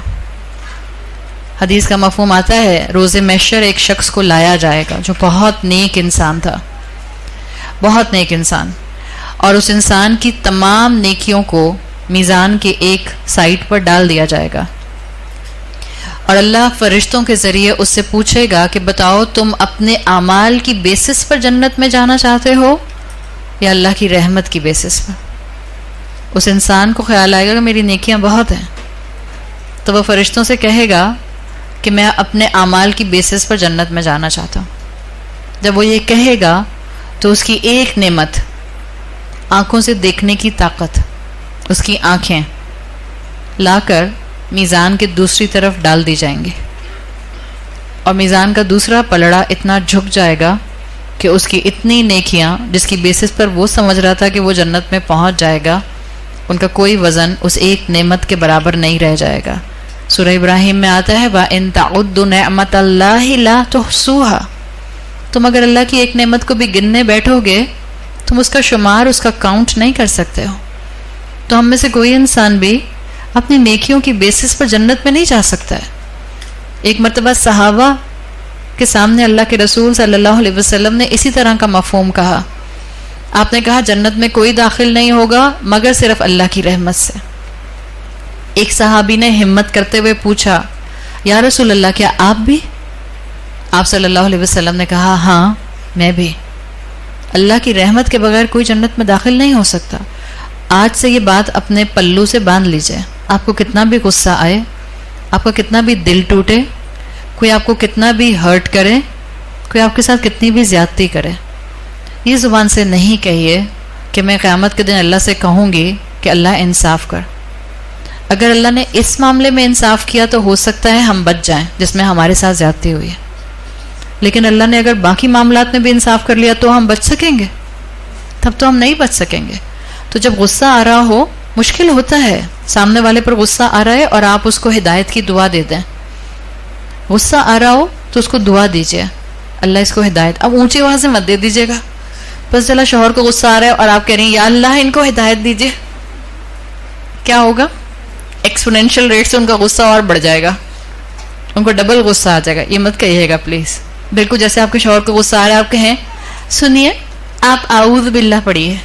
حدیث کا مفہوم آتا ہے روز محشر ایک شخص کو لایا جائے گا جو بہت نیک انسان تھا, بہت نیک انسان, اور اس انسان کی تمام نیکیوں کو میزان کے ایک سائٹ پر ڈال دیا جائے گا, اور اللہ فرشتوں کے ذریعے اس سے پوچھے گا کہ بتاؤ تم اپنے اعمال کی بیسس پر جنت میں جانا چاہتے ہو یا اللہ کی رحمت کی بیسس پر. اس انسان کو خیال آئے گا کہ میری نیکیاں بہت ہیں, تو وہ فرشتوں سے کہے گا کہ میں اپنے اعمال کی بیسس پر جنت میں جانا چاہتا ہوں. جب وہ یہ کہے گا تو اس کی ایک نعمت, آنکھوں سے دیکھنے کی طاقت, اس کی آنکھیں لا کر میزان کے دوسری طرف ڈال دی جائیں گی, اور میزان کا دوسرا پلڑا اتنا جھک جائے گا کہ اس کی اتنی نیکیاں جس کی بیسس پر وہ سمجھ رہا تھا کہ وہ جنت میں پہنچ جائے گا, ان کا کوئی وزن اس ایک نعمت کے برابر نہیں رہ جائے گا. سورہ ابراہیم میں آتا ہے وَإِن تَعُدُّ نِعْمَةَ اللَّهِ لَا تُحْصُوهَا, تم اگر اللہ کی ایک نعمت کو بھی گننے بیٹھو گے تم اس کا شمار, اس کا کاؤنٹ نہیں کر سکتے ہو. تو ہم میں سے کوئی انسان بھی اپنی نیکیوں کی بیسس پر جنت میں نہیں جا سکتا ہے. ایک مرتبہ صحابہ کے سامنے اللہ کے رسول صلی اللہ علیہ وسلم نے اسی طرح کا مفہوم کہا. آپ نے کہا جنت میں کوئی داخل نہیں ہوگا مگر صرف اللہ کی رحمت سے. ایک صحابی نے ہمت کرتے ہوئے پوچھا یا رسول اللہ کیا آپ بھی؟ آپ صلی اللہ علیہ وسلم نے کہا ہاں میں بھی. اللہ کی رحمت کے بغیر کوئی جنت میں داخل نہیں ہو سکتا. آج سے یہ بات اپنے پلو سے باندھ لیجئے. آپ کو کتنا بھی غصہ آئے, آپ کا کتنا بھی دل ٹوٹے, کوئی آپ کو کتنا بھی ہرٹ کرے, کوئی آپ کے ساتھ کتنی بھی زیادتی کرے, یہ زبان سے نہیں کہیے کہ میں قیامت کے دن اللہ سے کہوں گی کہ اللہ انصاف کر. اگر اللہ نے اس معاملے میں انصاف کیا تو ہو سکتا ہے ہم بچ جائیں جس میں ہمارے ساتھ زیادتی ہوئی ہے, لیکن اللہ نے اگر باقی معاملات میں بھی انصاف کر لیا تو ہم بچ سکیں گے؟ تب تو ہم نہیں بچ سکیں گے. تو جب غصہ آ رہا ہو, مشکل ہوتا ہے, سامنے والے پر غصہ آ رہا ہے اور آپ اس کو ہدایت کی دعا دے دیں. غصہ آ رہا ہو تو اس کو دعا دیجئے اللہ اس کو ہدایت. اب اونچی آواز سے مت دے دیجئے گا. بس چلا شوہر کو غصہ آ رہا ہے اور آپ کہہ رہی ہیں یا اللہ ان کو ہدایت دیجئے, کیا ہوگا؟ ایکسپونینشیل ریٹ سے ان کا غصہ اور بڑھ جائے گا. ان کو ڈبل غصہ آ جائے گا. یہ مت کہیے گا پلیز. بالکل جیسے آپ کے شوہر کو غصہ آ رہا ہے, آپ کہیں سنیے آپ اعوذ باللہ پڑھیے.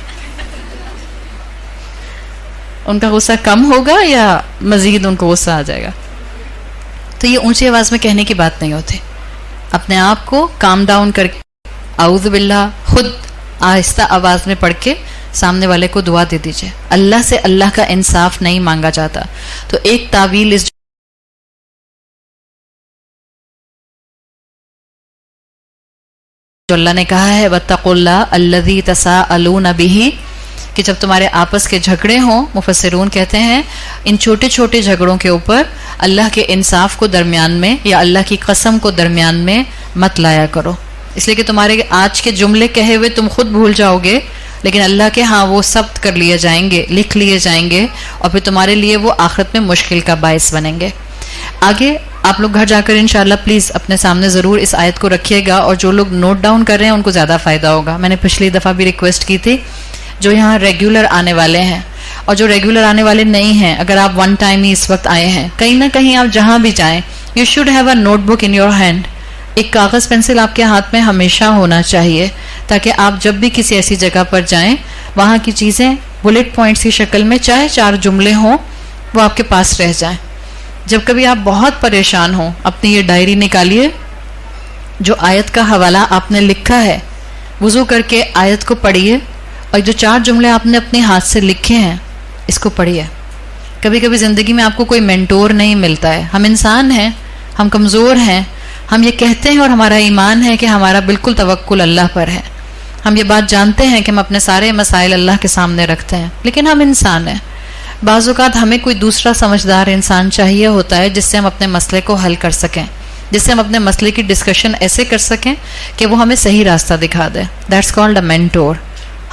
ان کا غصہ کم ہوگا یا مزید ان کو غصہ آ جائے گا؟ تو یہ اونچی آواز میں کہنے کی بات نہیں ہوتی. اپنے آپ کو کام ڈاؤن کر کے اعوذ باللہ خود آہستہ آواز میں پڑھ کے سامنے والے کو دعا دے دیجئے. اللہ سے اللہ کا انصاف نہیں مانگا جاتا. تو ایک تعویل اس جو اللہ نے کہا ہے وَاتَّقُوا اللَّهَ الَّذِي تَسَاءَلُونَ بِهِ, کہ جب تمہارے آپس کے جھگڑے ہوں, مفسرون کہتے ہیں ان چھوٹے چھوٹے جھگڑوں کے اوپر اللہ کے انصاف کو درمیان میں یا اللہ کی قسم کو درمیان میں مت لایا کرو, اس لیے کہ تمہارے آج کے جملے کہے ہوئے تم خود بھول جاؤ گے, لیکن اللہ کے ہاں وہ ثبت کر لیے جائیں گے, لکھ لیے جائیں گے, اور پھر تمہارے لیے وہ آخرت میں مشکل کا باعث بنیں گے. آگے آپ لوگ گھر جا کر انشاءاللہ پلیز اپنے سامنے ضرور اس آیت کو رکھیے گا, اور جو لوگ نوٹ ڈاؤن کر رہے ہیں ان کو زیادہ فائدہ ہوگا. میں نے پچھلی دفعہ بھی ریکویسٹ کی تھی جو یہاں ریگولر آنے والے ہیں اور جو ریگولر آنے والے نہیں ہیں, اگر آپ ون ٹائم ہی اس وقت آئے ہیں, کہیں نہ کہیں آپ جہاں بھی جائیں you should have a notebook in your hand. ایک کاغذ پینسل آپ کے ہاتھ میں ہمیشہ ہونا چاہیے, تاکہ آپ جب بھی کسی ایسی جگہ پر جائیں وہاں کی چیزیں بلٹ پوائنٹس کی شکل میں چاہے 4 جملے ہوں وہ آپ کے پاس رہ جائیں. جب کبھی آپ بہت پریشان ہوں اپنی یہ ڈائری نکالیے, جو آیت کا حوالہ آپ نے لکھا ہے وضو کر کے آیت کو پڑھیے, اور جو 4 جملے آپ نے اپنے ہاتھ سے لکھے ہیں اس کو پڑھیے. کبھی کبھی زندگی میں آپ کو کوئی مینٹور نہیں ملتا ہے. ہم انسان ہیں, ہم کمزور ہیں, ہم یہ کہتے ہیں اور ہمارا ایمان ہے کہ ہمارا بالکل توکل اللہ پر ہے. ہم یہ بات جانتے ہیں کہ ہم اپنے سارے مسائل اللہ کے سامنے رکھتے ہیں, لیکن ہم انسان ہیں. بعض اوقات ہمیں کوئی دوسرا سمجھدار انسان چاہیے ہوتا ہے جس سے ہم اپنے مسئلے کو حل کر سکیں, جس سے ہم اپنے مسئلے کی ڈسکشن ایسے کر سکیں کہ وہ ہمیں صحیح راستہ دکھا دے. That's called a mentor.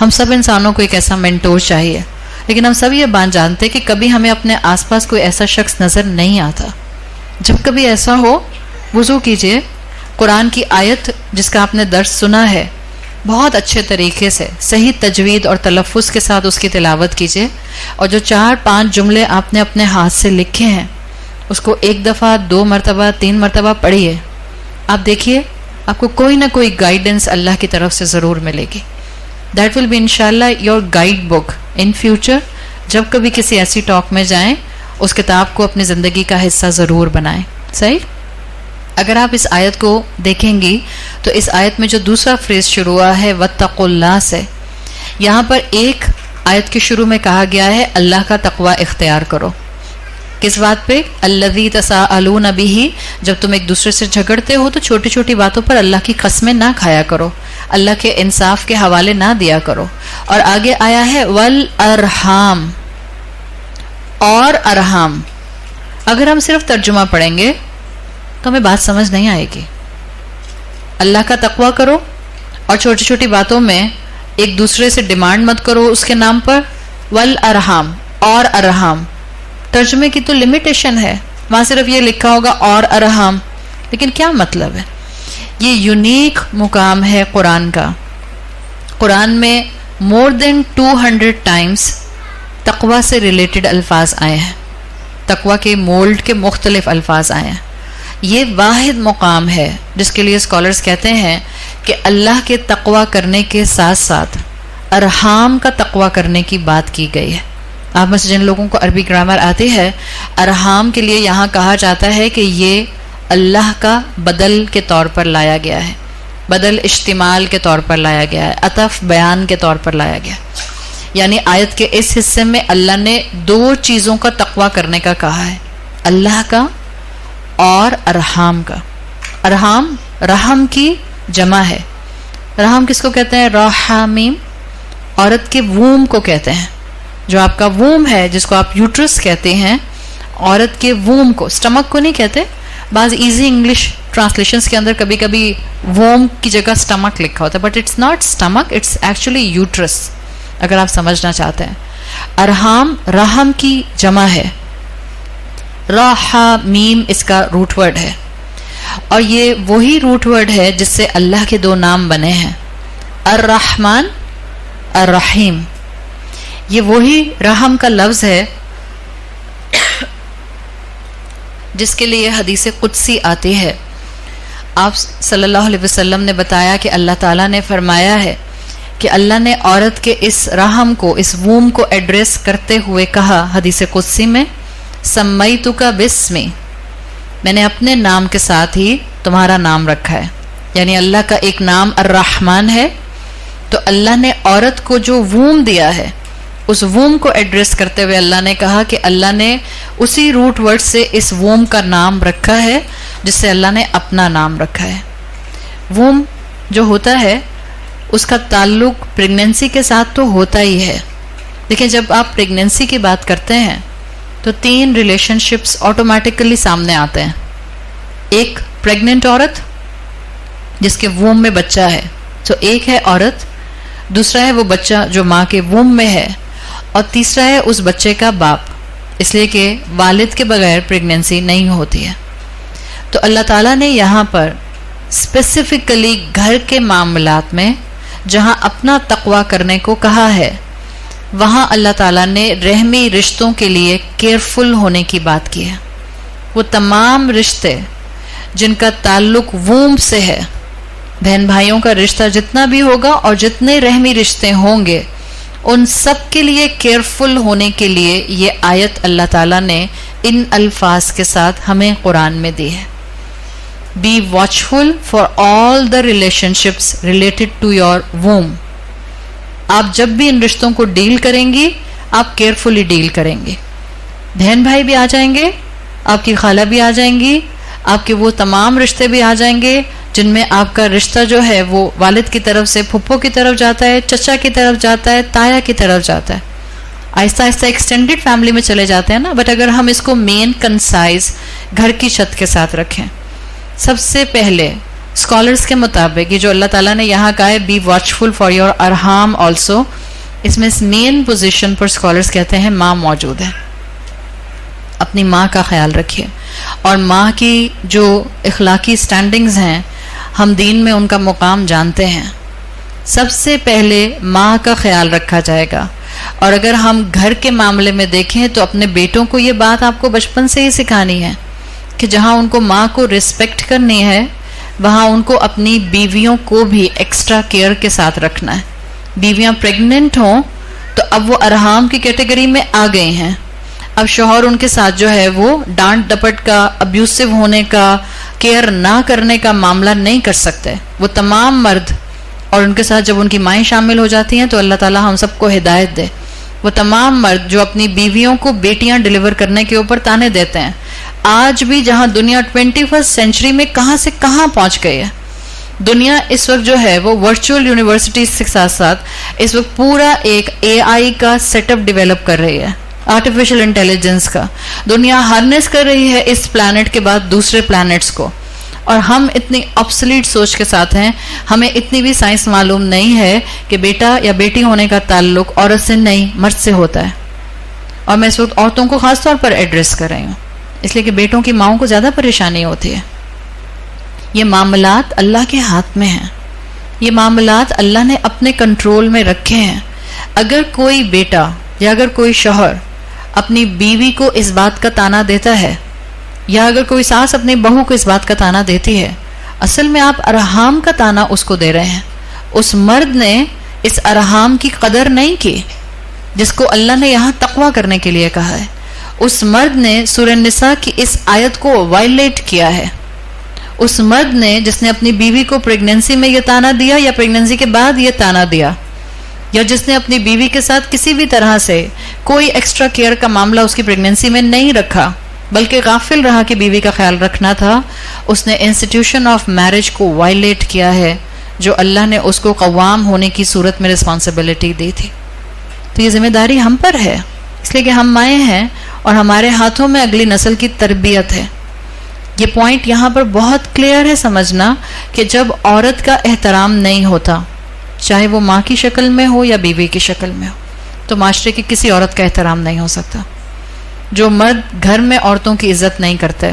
ہم سب انسانوں کو ایک ایسا مینٹور چاہیے, لیکن ہم سب یہ بات جانتے کہ کبھی ہمیں اپنے آس پاس کوئی ایسا شخص نظر نہیں آتا. جب کبھی ایسا ہو وضو کیجئے, قرآن کی آیت جس کا آپ نے درس سنا ہے بہت اچھے طریقے سے صحیح تجوید اور تلفظ کے ساتھ اس کی تلاوت کیجئے, اور جو 4-5 جملے آپ نے اپنے ہاتھ سے لکھے ہیں اس کو 1 دفعہ 2 مرتبہ 3 مرتبہ پڑھیے. آپ دیکھیے آپ کو کوئی نہ کوئی گائیڈنس اللہ کی طرف سے ضرور ملے گی. دیٹ ول بی انشاءاللہ your guide book in future. جب کبھی کسی ایسی ٹاک میں جائیں اس کتاب کو اپنی زندگی کا حصہ ضرور بنائیں. صحیح. اگر آپ اس آیت کو دیکھیں گی تو اس آیت میں جو دوسرا فریز شروع ہوا ہے وَاتَّقُوا اللَّهَ سے, یہاں پر ایک آیت کے شروع میں کہا گیا ہے اللہ کا تقوی اختیار کرو. کس بات پہ؟ الَّذِي تَسَاءَلُونَ بِهِ. جب تم ایک دوسرے سے جھگڑتے ہو تو چھوٹی چھوٹی باتوں پر اللہ کی قسمیں نہ کھایا کرو, اللہ کے انصاف کے حوالے نہ دیا کرو. اور آگے آیا ہے وَالْأَرْحَامِ, اور ارحام. اگر ہم صرف ترجمہ پڑھیں گے تو ہمیں بات سمجھ نہیں آئے گی. اللہ کا تقوی کرو اور چھوٹی چھوٹی باتوں میں ایک دوسرے سے ڈیمانڈ مت کرو اس کے نام پر. والارحام, اور ارحام. ترجمے کی تو لمیٹیشن ہے, وہاں صرف یہ لکھا ہوگا اور ارحام, لیکن کیا مطلب ہے؟ یہ یونیک مقام ہے قرآن کا. قرآن میں مور دین 200 ٹائمز تقوی سے ریلیٹڈ الفاظ آئے ہیں, تقوی کے مولڈ کے مختلف الفاظ آئے ہیں. یہ واحد مقام ہے جس کے لیے اسکالرز کہتے ہیں کہ اللہ کے تقوی کرنے کے ساتھ ساتھ ارحام کا تقوی کرنے کی بات کی گئی ہے. آپ میں سے جن لوگوں کو عربی گرامر آتی ہے, ارحام کے لیے یہاں کہا جاتا ہے کہ یہ اللہ کا بدل کے طور پر لایا گیا ہے, بدل اشتمال کے طور پر لایا گیا ہے, عطف بیان کے طور پر لایا گیا. یعنی آیت کے اس حصے میں اللہ نے 2 چیزوں کا تقوی کرنے کا کہا ہے, اللہ کا اور ارحام کا. ارحام رحم کی جمع ہے. رحم کس کو کہتے ہیں؟ رحامیم. عورت کے ووم کو کہتے ہیں, جو آپ کا ووم ہے جس کو آپ یوٹرس کہتے ہیں, عورت کے ووم کو, سٹمک کو نہیں کہتے. بعض ایزی انگلش ٹرانسلیشنز کے اندر کبھی کبھی ووم کی جگہ سٹمک لکھا ہوتا ہے, but it's not stomach, it's actually uterus, اگر آپ سمجھنا چاہتے ہیں. ارحام رحم کی جمع ہے. رحامیم اس کا روٹ ورڈ ہے, اور یہ وہی روٹ ورڈ ہے جس سے اللہ کے 2 نام بنے ہیں, الرحمن الرحیم. یہ وہی رحم کا لفظ ہے جس کے لیے حدیث قدسی آتی ہے. آپ صلی اللہ علیہ وسلم نے بتایا کہ اللہ تعالیٰ نے فرمایا ہے کہ اللہ نے عورت کے اس رحم کو، اس ووم کو ایڈریس کرتے ہوئے کہا حدیث قدسی میں، سمیتک باسمی، میں نے اپنے نام کے ساتھ ہی تمہارا نام رکھا ہے. یعنی اللہ کا ایک نام الرحمن ہے، تو اللہ نے عورت کو جو ووم دیا ہے اس ووم کو ایڈریس کرتے ہوئے اللہ نے کہا کہ اللہ نے اسی روٹ ورڈ سے اس ووم کا نام رکھا ہے جس سے اللہ نے اپنا نام رکھا ہے. ووم جو ہوتا ہے اس کا تعلق پریگننسی کے ساتھ تو ہوتا ہی ہے، لیکن جب آپ پریگننسی کی بات کرتے ہیں تو 3 ریلیشن شپس آٹومیٹکلی سامنے آتے ہیں. ایک پریگننٹ عورت جس کے ووم میں بچہ ہے، تو ایک ہے عورت، دوسرا ہے وہ بچہ جو ماں کے ووم میں ہے، اور تیسرا ہے اس بچے کا باپ، اس لیے کہ والد کے بغیر پریگننسی نہیں ہوتی ہے. تو اللہ تعالیٰ نے یہاں پر اسپیسیفکلی گھر کے معاملات میں جہاں اپنا تقوی کرنے کو کہا ہے، وہاں اللہ تعالیٰ نے رحمی رشتوں کے لیے کیئرفل ہونے کی بات کی ہے. وہ تمام رشتے جن کا تعلق ووم سے ہے، بہن بھائیوں کا رشتہ جتنا بھی ہوگا اور جتنے رحمی رشتے ہوں گے، ان سب کے لیے کیئرفل ہونے کے لیے یہ آیت اللہ تعالیٰ نے ان الفاظ کے ساتھ ہمیں قرآن میں دی ہے. Be watchful for all the relationships related to your womb. آپ جب بھی ان رشتوں کو ڈیل کریں گی، آپ کیئرفلی ڈیل کریں گے. بہن بھائی بھی آ جائیں گے، آپ کی خالہ بھی آ جائیں گی، آپ کے وہ تمام رشتے بھی آ جائیں گے جن میں آپ کا رشتہ جو ہے وہ والد کی طرف سے پھپھو کی طرف جاتا ہے، چچا کی طرف جاتا ہے، تایا کی طرف جاتا ہے. آہستہ آہستہ ایکسٹینڈڈ فیملی میں چلے جاتے ہیں نا. بٹ اگر ہم اس کو مین کنسائز گھر کی چھت کے ساتھ رکھیں، سب سے پہلے اسکالرس کے مطابق یہ جو اللہ تعالیٰ نے یہاں کہا ہے بی واچفل فار یور ارحام آلسو، اس میں مین پوزیشن پر اسکالرس کہتے ہیں ماں موجود ہے. اپنی ماں کا خیال رکھیے، اور ماں کی جو اخلاقی سٹینڈنگز ہیں ہم دین میں ان کا مقام جانتے ہیں. سب سے پہلے ماں کا خیال رکھا جائے گا. اور اگر ہم گھر کے معاملے میں دیکھیں تو اپنے بیٹوں کو یہ بات آپ کو بچپن سے ہی سکھانی ہے کہ جہاں ان کو ماں کو رسپیکٹ کرنی ہے، وہاں ان کو اپنی بیویوں کو بھی ایکسٹرا کیئر کے ساتھ رکھنا ہے. بیویاں پریگننٹ ہوں تو اب وہ ارحام کی کیٹیگری میں آ گئی ہیں. اب شوہر ان کے ساتھ جو ہے وہ ڈانٹ ڈپٹ کا، ابیوسو ہونے کا، کیئر نہ کرنے کا معاملہ نہیں کر سکتے. وہ تمام مرد، اور ان کے ساتھ جب ان کی مائیں شامل ہو جاتی ہیں تو اللہ تعالیٰ ہم سب کو ہدایت دے، وہ تمام مرد جو اپنی بیویوں کو بیٹیاں ڈیلیور کرنے کے اوپر تانے دیتے ہیں. آج بھی جہاں دنیا 21 سینچری میں کہاں سے کہاں پہنچ گئی ہے، دنیا اس وقت جو ہے وہ ورچوئل یونیورسٹیز کے ساتھ ساتھ اس وقت پورا ایک AI کا سیٹ اپ ڈیولپ کر رہی ہے، آرٹیفیشل انٹیلیجنس کا. دنیا ہارنس کر رہی ہے اس پلانٹ کے بعد دوسرے پلانٹس کو، اور ہم اتنی آبسلیٹ سوچ کے ساتھ ہیں. ہمیں اتنی بھی سائنس معلوم نہیں ہے کہ بیٹا یا بیٹی ہونے کا تعلق عورت سے نہیں مرد سے ہوتا ہے. اور میں اس وقت عورتوں کو خاص طور پر ایڈریس کر رہی ہوں، اس لیے کہ بیٹوں کی ماؤں کو زیادہ پریشانی ہوتی ہے. یہ معاملات اللہ کے ہاتھ میں ہیں، یہ معاملات اللہ نے اپنے کنٹرول میں رکھے ہیں. اگر کوئی بیٹا یا اگر کوئی شوہر اپنی بیوی کو اس بات کا تانا دیتا ہے، یا اگر کوئی ساس اپنی بہو کو اس بات کا تانا دیتی ہے، اصل میں آپ ارحام کا تانا اس کو دے رہے ہیں. اس مرد نے اس ارحام کی قدر نہیں کی جس کو اللہ نے یہاں تقوی کرنے کے لیے کہا ہے. اس مرد نے سورہ نساء کی اس آیت کو وائلیٹ کیا ہے. اس مرد نے جس نے اپنی بیوی کو پریگننسی میں یہ تانا دیا یا پریگننسی کے بعد یہ تانا دیا، یا جس نے اپنی بیوی کے ساتھ کسی بھی طرح سے کوئی ایکسٹرا کیئر کا معاملہ اس کی پریگننسی میں نہیں رکھا بلکہ غافل رہا کہ بیوی کا خیال رکھنا تھا، اس نے انسٹیٹیوشن آف میرج کو وائلیٹ کیا ہے جو اللہ نے اس کو قوام ہونے کی صورت میں رسپانسبلٹی دی تھی. تو یہ ذمہ داری ہم پر ہے، اس لیے کہ ہم مائیں ہیں اور ہمارے ہاتھوں میں اگلی نسل کی تربیت ہے. یہ پوائنٹ یہاں پر بہت کلیئر ہے سمجھنا کہ جب عورت کا احترام نہیں ہوتا، چاہے وہ ماں کی شکل میں ہو یا بیوی کی شکل میں ہو، تو معاشرے کی کسی عورت کا احترام نہیں ہو سکتا. جو مرد گھر میں عورتوں کی عزت نہیں کرتے،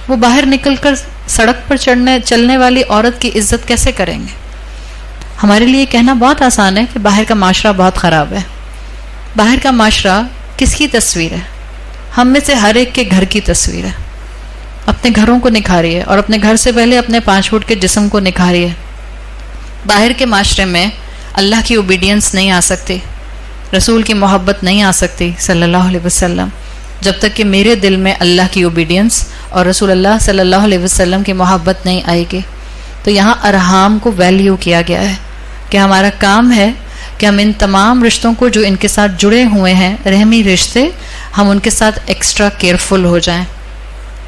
وہ باہر نکل کر سڑک پر چلنے والی عورت کی عزت کیسے کریں گے؟ ہمارے لیے کہنا بہت آسان ہے کہ باہر کا معاشرہ بہت خراب ہے. باہر کا معاشرہ کس کی تصویر ہے؟ ہم میں سے ہر ایک کے گھر کی تصویر ہے. اپنے گھروں کو نکھاریے اور اپنے گھر سے پہلے اپنے 5 فٹ کے جسم کو نکھاریے. باہر کے معاشرے میں اللہ کی اوبیڈینس نہیں آ سکتی, رسول کی محبت نہیں آ سکتی صلی اللہ علیہ وسلم, جب تک کہ میرے دل میں اللہ کی اوبیڈینس اور رسول اللہ صلی اللہ علیہ وسلم کی محبت نہیں آئے گی. تو یہاں ارحام کو ویلیو کیا گیا ہے کہ ہمارا کام ہے کہ ہم ان تمام رشتوں کو جو ان کے ساتھ جڑے ہوئے ہیں, رحمی رشتے, ہم ان کے ساتھ ایکسٹرا کیئرفل ہو جائیں,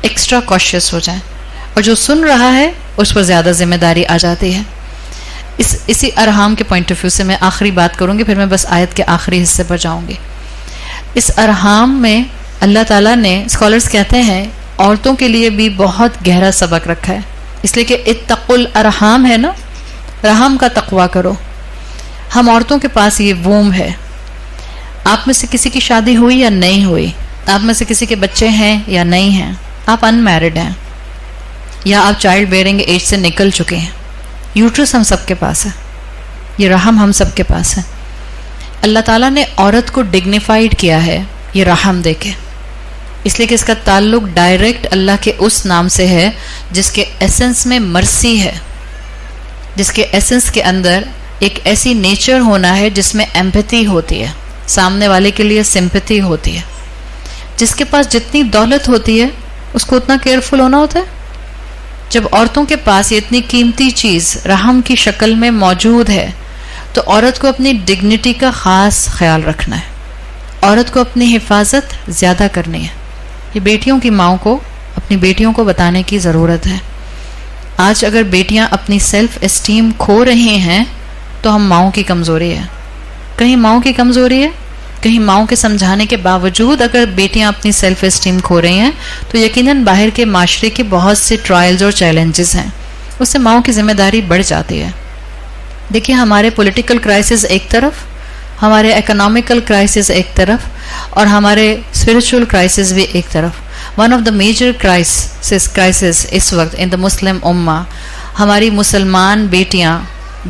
ایکسٹرا کوشیس ہو جائیں, اور جو سن رہا ہے اس پر زیادہ ذمہ داری آ جاتی ہے. اسی ارحام کے پوائنٹ آف ویو سے میں آخری بات کروں گی, پھر میں بس آیت کے آخری حصے پر جاؤں گی. اس ارحام میں اللہ تعالیٰ نے, اسکالرز کہتے ہیں, عورتوں کے لیے بھی بہت گہرا سبق رکھا ہے, اس لیے کہ اتقوا الارحام ہے نا, رحم کا تقوی کرو. ہم عورتوں کے پاس یہ ووم ہے. آپ میں سے کسی کی شادی ہوئی یا نہیں ہوئی, آپ میں سے کسی کے بچے ہیں یا نہیں ہیں, آپ ان میرڈ ہیں یا آپ چائلڈ بیئرنگ ایج سے نکل چکے ہیں, یوٹرس ہم سب کے پاس ہے, یہ رحم ہم سب کے پاس ہے. اللہ تعالیٰ نے عورت کو ڈگنیفائڈ کیا ہے یہ رحم دے کے, اس لیے کہ اس کا تعلق ڈائریکٹ اللہ کے اس نام سے ہے جس کے ایسنس میں مرسی ہے, جس کے ایسنس کے اندر ایک ایسی نیچر ہونا ہے جس میں ایمپیتھی ہوتی ہے, سامنے والے کے لیے سمپیتھی ہوتی ہے. جس کے پاس جتنی دولت ہوتی ہے اس کو اتنا کیئرفل ہونا ہوتا ہے. جب عورتوں کے پاس یہ اتنی قیمتی چیز رحم کی شکل میں موجود ہے تو عورت کو اپنی ڈگنیٹی کا خاص خیال رکھنا ہے, عورت کو اپنی حفاظت زیادہ کرنی ہے. یہ بیٹیوں کی ماؤں کو اپنی بیٹیوں کو بتانے کی ضرورت ہے. آج اگر بیٹیاں اپنی سیلف اسٹیم کھو رہی ہیں تو ہم ماؤں کی کمزوری ہے, کہیں ماؤں کی کمزوری ہے, کہیں ماؤں کے سمجھانے کے باوجود اگر بیٹیاں اپنی سیلف اسٹیم کھو رہی ہیں تو یقیناً باہر کے معاشرے کے بہت سے ٹرائلز اور چیلنجز ہیں, اس سے ماؤں کی ذمہ داری بڑھ جاتی ہے. دیکھیے ہمارے پولیٹیکل کرائسس ایک طرف, ہمارے اکنامیکل کرائسس ایک طرف, اور ہمارے اسپرچول کرائسس بھی ایک طرف. One of the major crisis اس وقت ان دا مسلم امہ, ہماری مسلمان بیٹیاں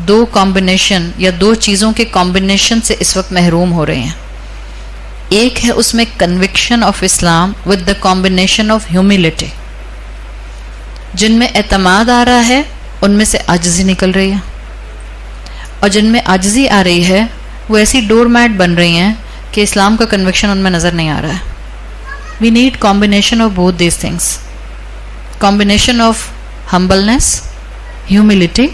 2 کمبینیشن یا 2 چیزوں کے کمبینیشن سے اس وقت محروم ہو رہے ہیں. ایک ہے اس میں conviction of Islam with the combination of humility, جن میں اعتماد آ رہا ہے ان میں سے عاجزی نکل رہی ہے, اور جن میں عاجزی آ رہی ہے وہ ایسی ڈور میٹ بن رہی ہیں کہ اسلام کا کنوکشن ان میں نظر نہیں آ رہا ہے. We need combination of both these things, combination of humbleness, humility,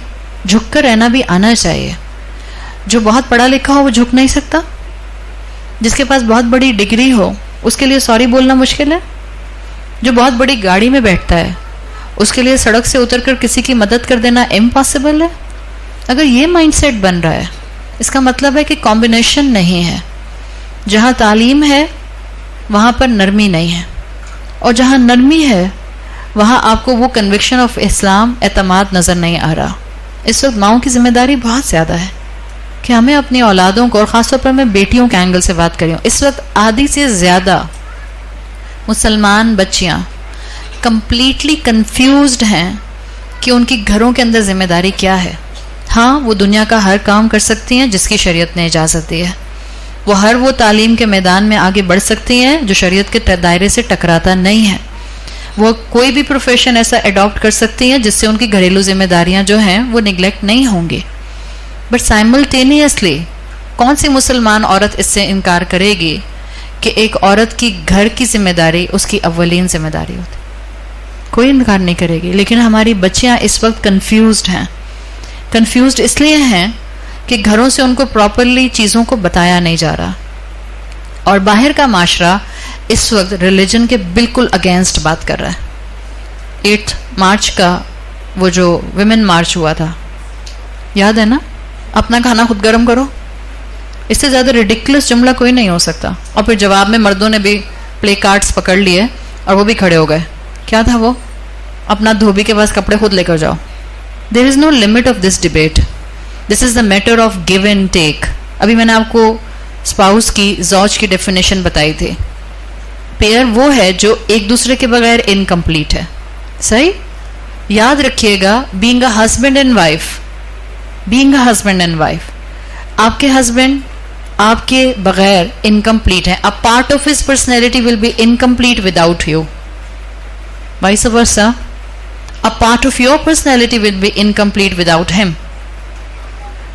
جھک کر رہنا بھی آنا چاہیے. جو بہت پڑھا لکھا ہو وہ جھک نہیں سکتا, جس کے پاس بہت بڑی ڈگری ہو اس کے لیے سوری بولنا مشکل ہے, جو بہت بڑی گاڑی میں بیٹھتا ہے اس کے لیے سڑک سے اتر کر کسی کی مدد کر دینا امپاسبل ہے. اگر یہ مائنڈ سیٹ بن رہا ہے اس کا مطلب ہے کہ کمبینیشن نہیں ہے. جہاں تعلیم ہے وہاں پر نرمی نہیں ہے, اور جہاں نرمی ہے وہاں آپ کو وہ کنوکشن آف اسلام, اعتماد نظر نہیں آ رہا. اس وقت ماؤں کی ذمہ داری بہت زیادہ ہے کہ ہمیں اپنی اولادوں کو, اور خاص طور پر میں بیٹیوں کے اینگل سے بات کر رہی ہوں, اس وقت آدھی سے زیادہ مسلمان بچیاں کمپلیٹلی کنفیوزڈ ہیں کہ ان کی گھروں کے اندر ذمہ داری کیا ہے. ہاں وہ دنیا کا ہر کام کر سکتی ہیں جس کی شریعت نے اجازت دی ہے, وہ تعلیم کے میدان میں آگے بڑھ سکتی ہیں جو شریعت کے دائرے سے ٹکراتا نہیں ہے, وہ کوئی بھی پروفیشن ایسا اڈاپٹ کر سکتی ہیں جس سے ان کی گھریلو ذمہ داریاں جو ہیں وہ نگلیکٹ نہیں ہوں گی. بٹ سائملٹینیسلی کون سی مسلمان عورت اس سے انکار کرے گی کہ ایک عورت کی گھر کی ذمہ داری اس کی اولین ذمہ داری ہوتی؟ کوئی انکار نہیں کرے گی. لیکن ہماری بچیاں اس وقت کنفیوزڈ ہیں. کنفیوزڈ اس لیے ہیں کہ گھروں سے ان کو پراپرلی چیزوں کو بتایا نہیں جا رہا, اور باہر کا معاشرہ اس وقت ریلیجن کے بالکل اگینسٹ بات کر رہا ہے. 8 مارچ کا وہ جو ویمن مارچ ہوا تھا, یاد ہے نا, اپنا کھانا خود گرم کرو, اس سے زیادہ ریڈیکولس جملہ کوئی نہیں ہو سکتا. اور پھر جواب میں مردوں نے بھی پلے کارڈز پکڑ لیے اور وہ بھی کھڑے ہو گئے. کیا تھا وہ؟ اپنا دھوبی کے پاس کپڑے خود لے کر جاؤ. There is no limit of this debate, this is the matter of give and take. ابھی میں نے آپ کو اسپاؤس کی, زوج کی ڈیفینیشن بتائی تھی. پیئر وہ ہے جو ایک دوسرے کے بغیر انکمپلیٹ ہے. صحیح یاد رکھیے گا, being a husband and wife, آپ کے ہسبینڈ آپ کے بغیر انکمپلیٹ ہے. A part of his personality will be incomplete without you. Vice versa, a part of your personality will be incomplete without him.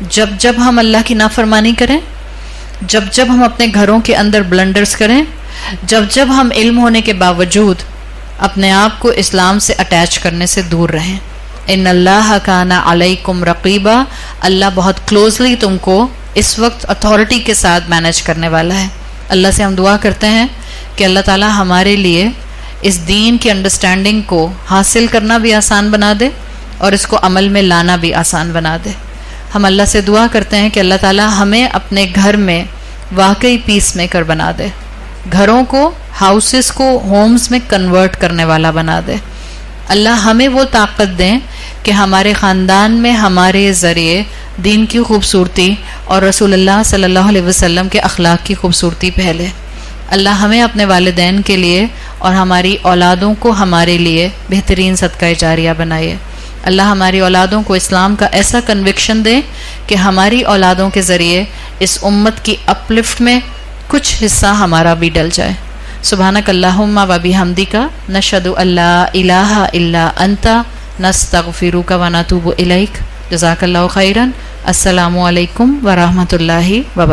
جب جب ہم اللہ کی نافرمانی کریں، جب جب ہم اپنے گھروں کے اندر بلنڈرز کریں، جب جب ہم علم ہونے کے باوجود اپنے آپ کو اسلام سے اٹیچ کرنے سے دور رہیں. ان اللہ کان علیکم رقیبا، اللہ بہت کلوزلی تم کو اس وقت اتھارٹی کے ساتھ مینیج کرنے والا ہے. اللہ سے ہم دعا کرتے ہیں کہ اللہ تعالی ہمارے لیے اس دین کی انڈرسٹینڈنگ کو حاصل کرنا بھی آسان بنا دے اور اس کو عمل میں لانا بھی آسان بنا دے. ہم اللہ سے دعا کرتے ہیں کہ اللہ تعالی ہمیں اپنے گھر میں واقعی پیس میکر بنا دے، گھروں کو، ہاؤسز کو ہومز میں کنورٹ کرنے والا بنا دے. اللہ ہمیں وہ طاقت دیں کہ ہمارے خاندان میں ہمارے ذریعے دین کی خوبصورتی اور رسول اللہ صلی اللہ علیہ وسلم کے اخلاق کی خوبصورتی پھیلے. اللہ ہمیں اپنے والدین کے لیے اور ہماری اولادوں کو ہمارے لیے بہترین صدقہ جاریہ بنائے. اللہ ہماری اولادوں کو اسلام کا ایسا کنوکشن دے کہ ہماری اولادوں کے ذریعے اس امت کی اپلفٹ میں کچھ حصہ ہمارا بھی ڈل جائے. سبحانک اللہم و بحمدک نشہد ان لا الہ الا انت نستغفرک و نتوب الیک. جزاک اللہ خیرا. السلام علیکم ورحمۃ اللہ وبرکاتہ.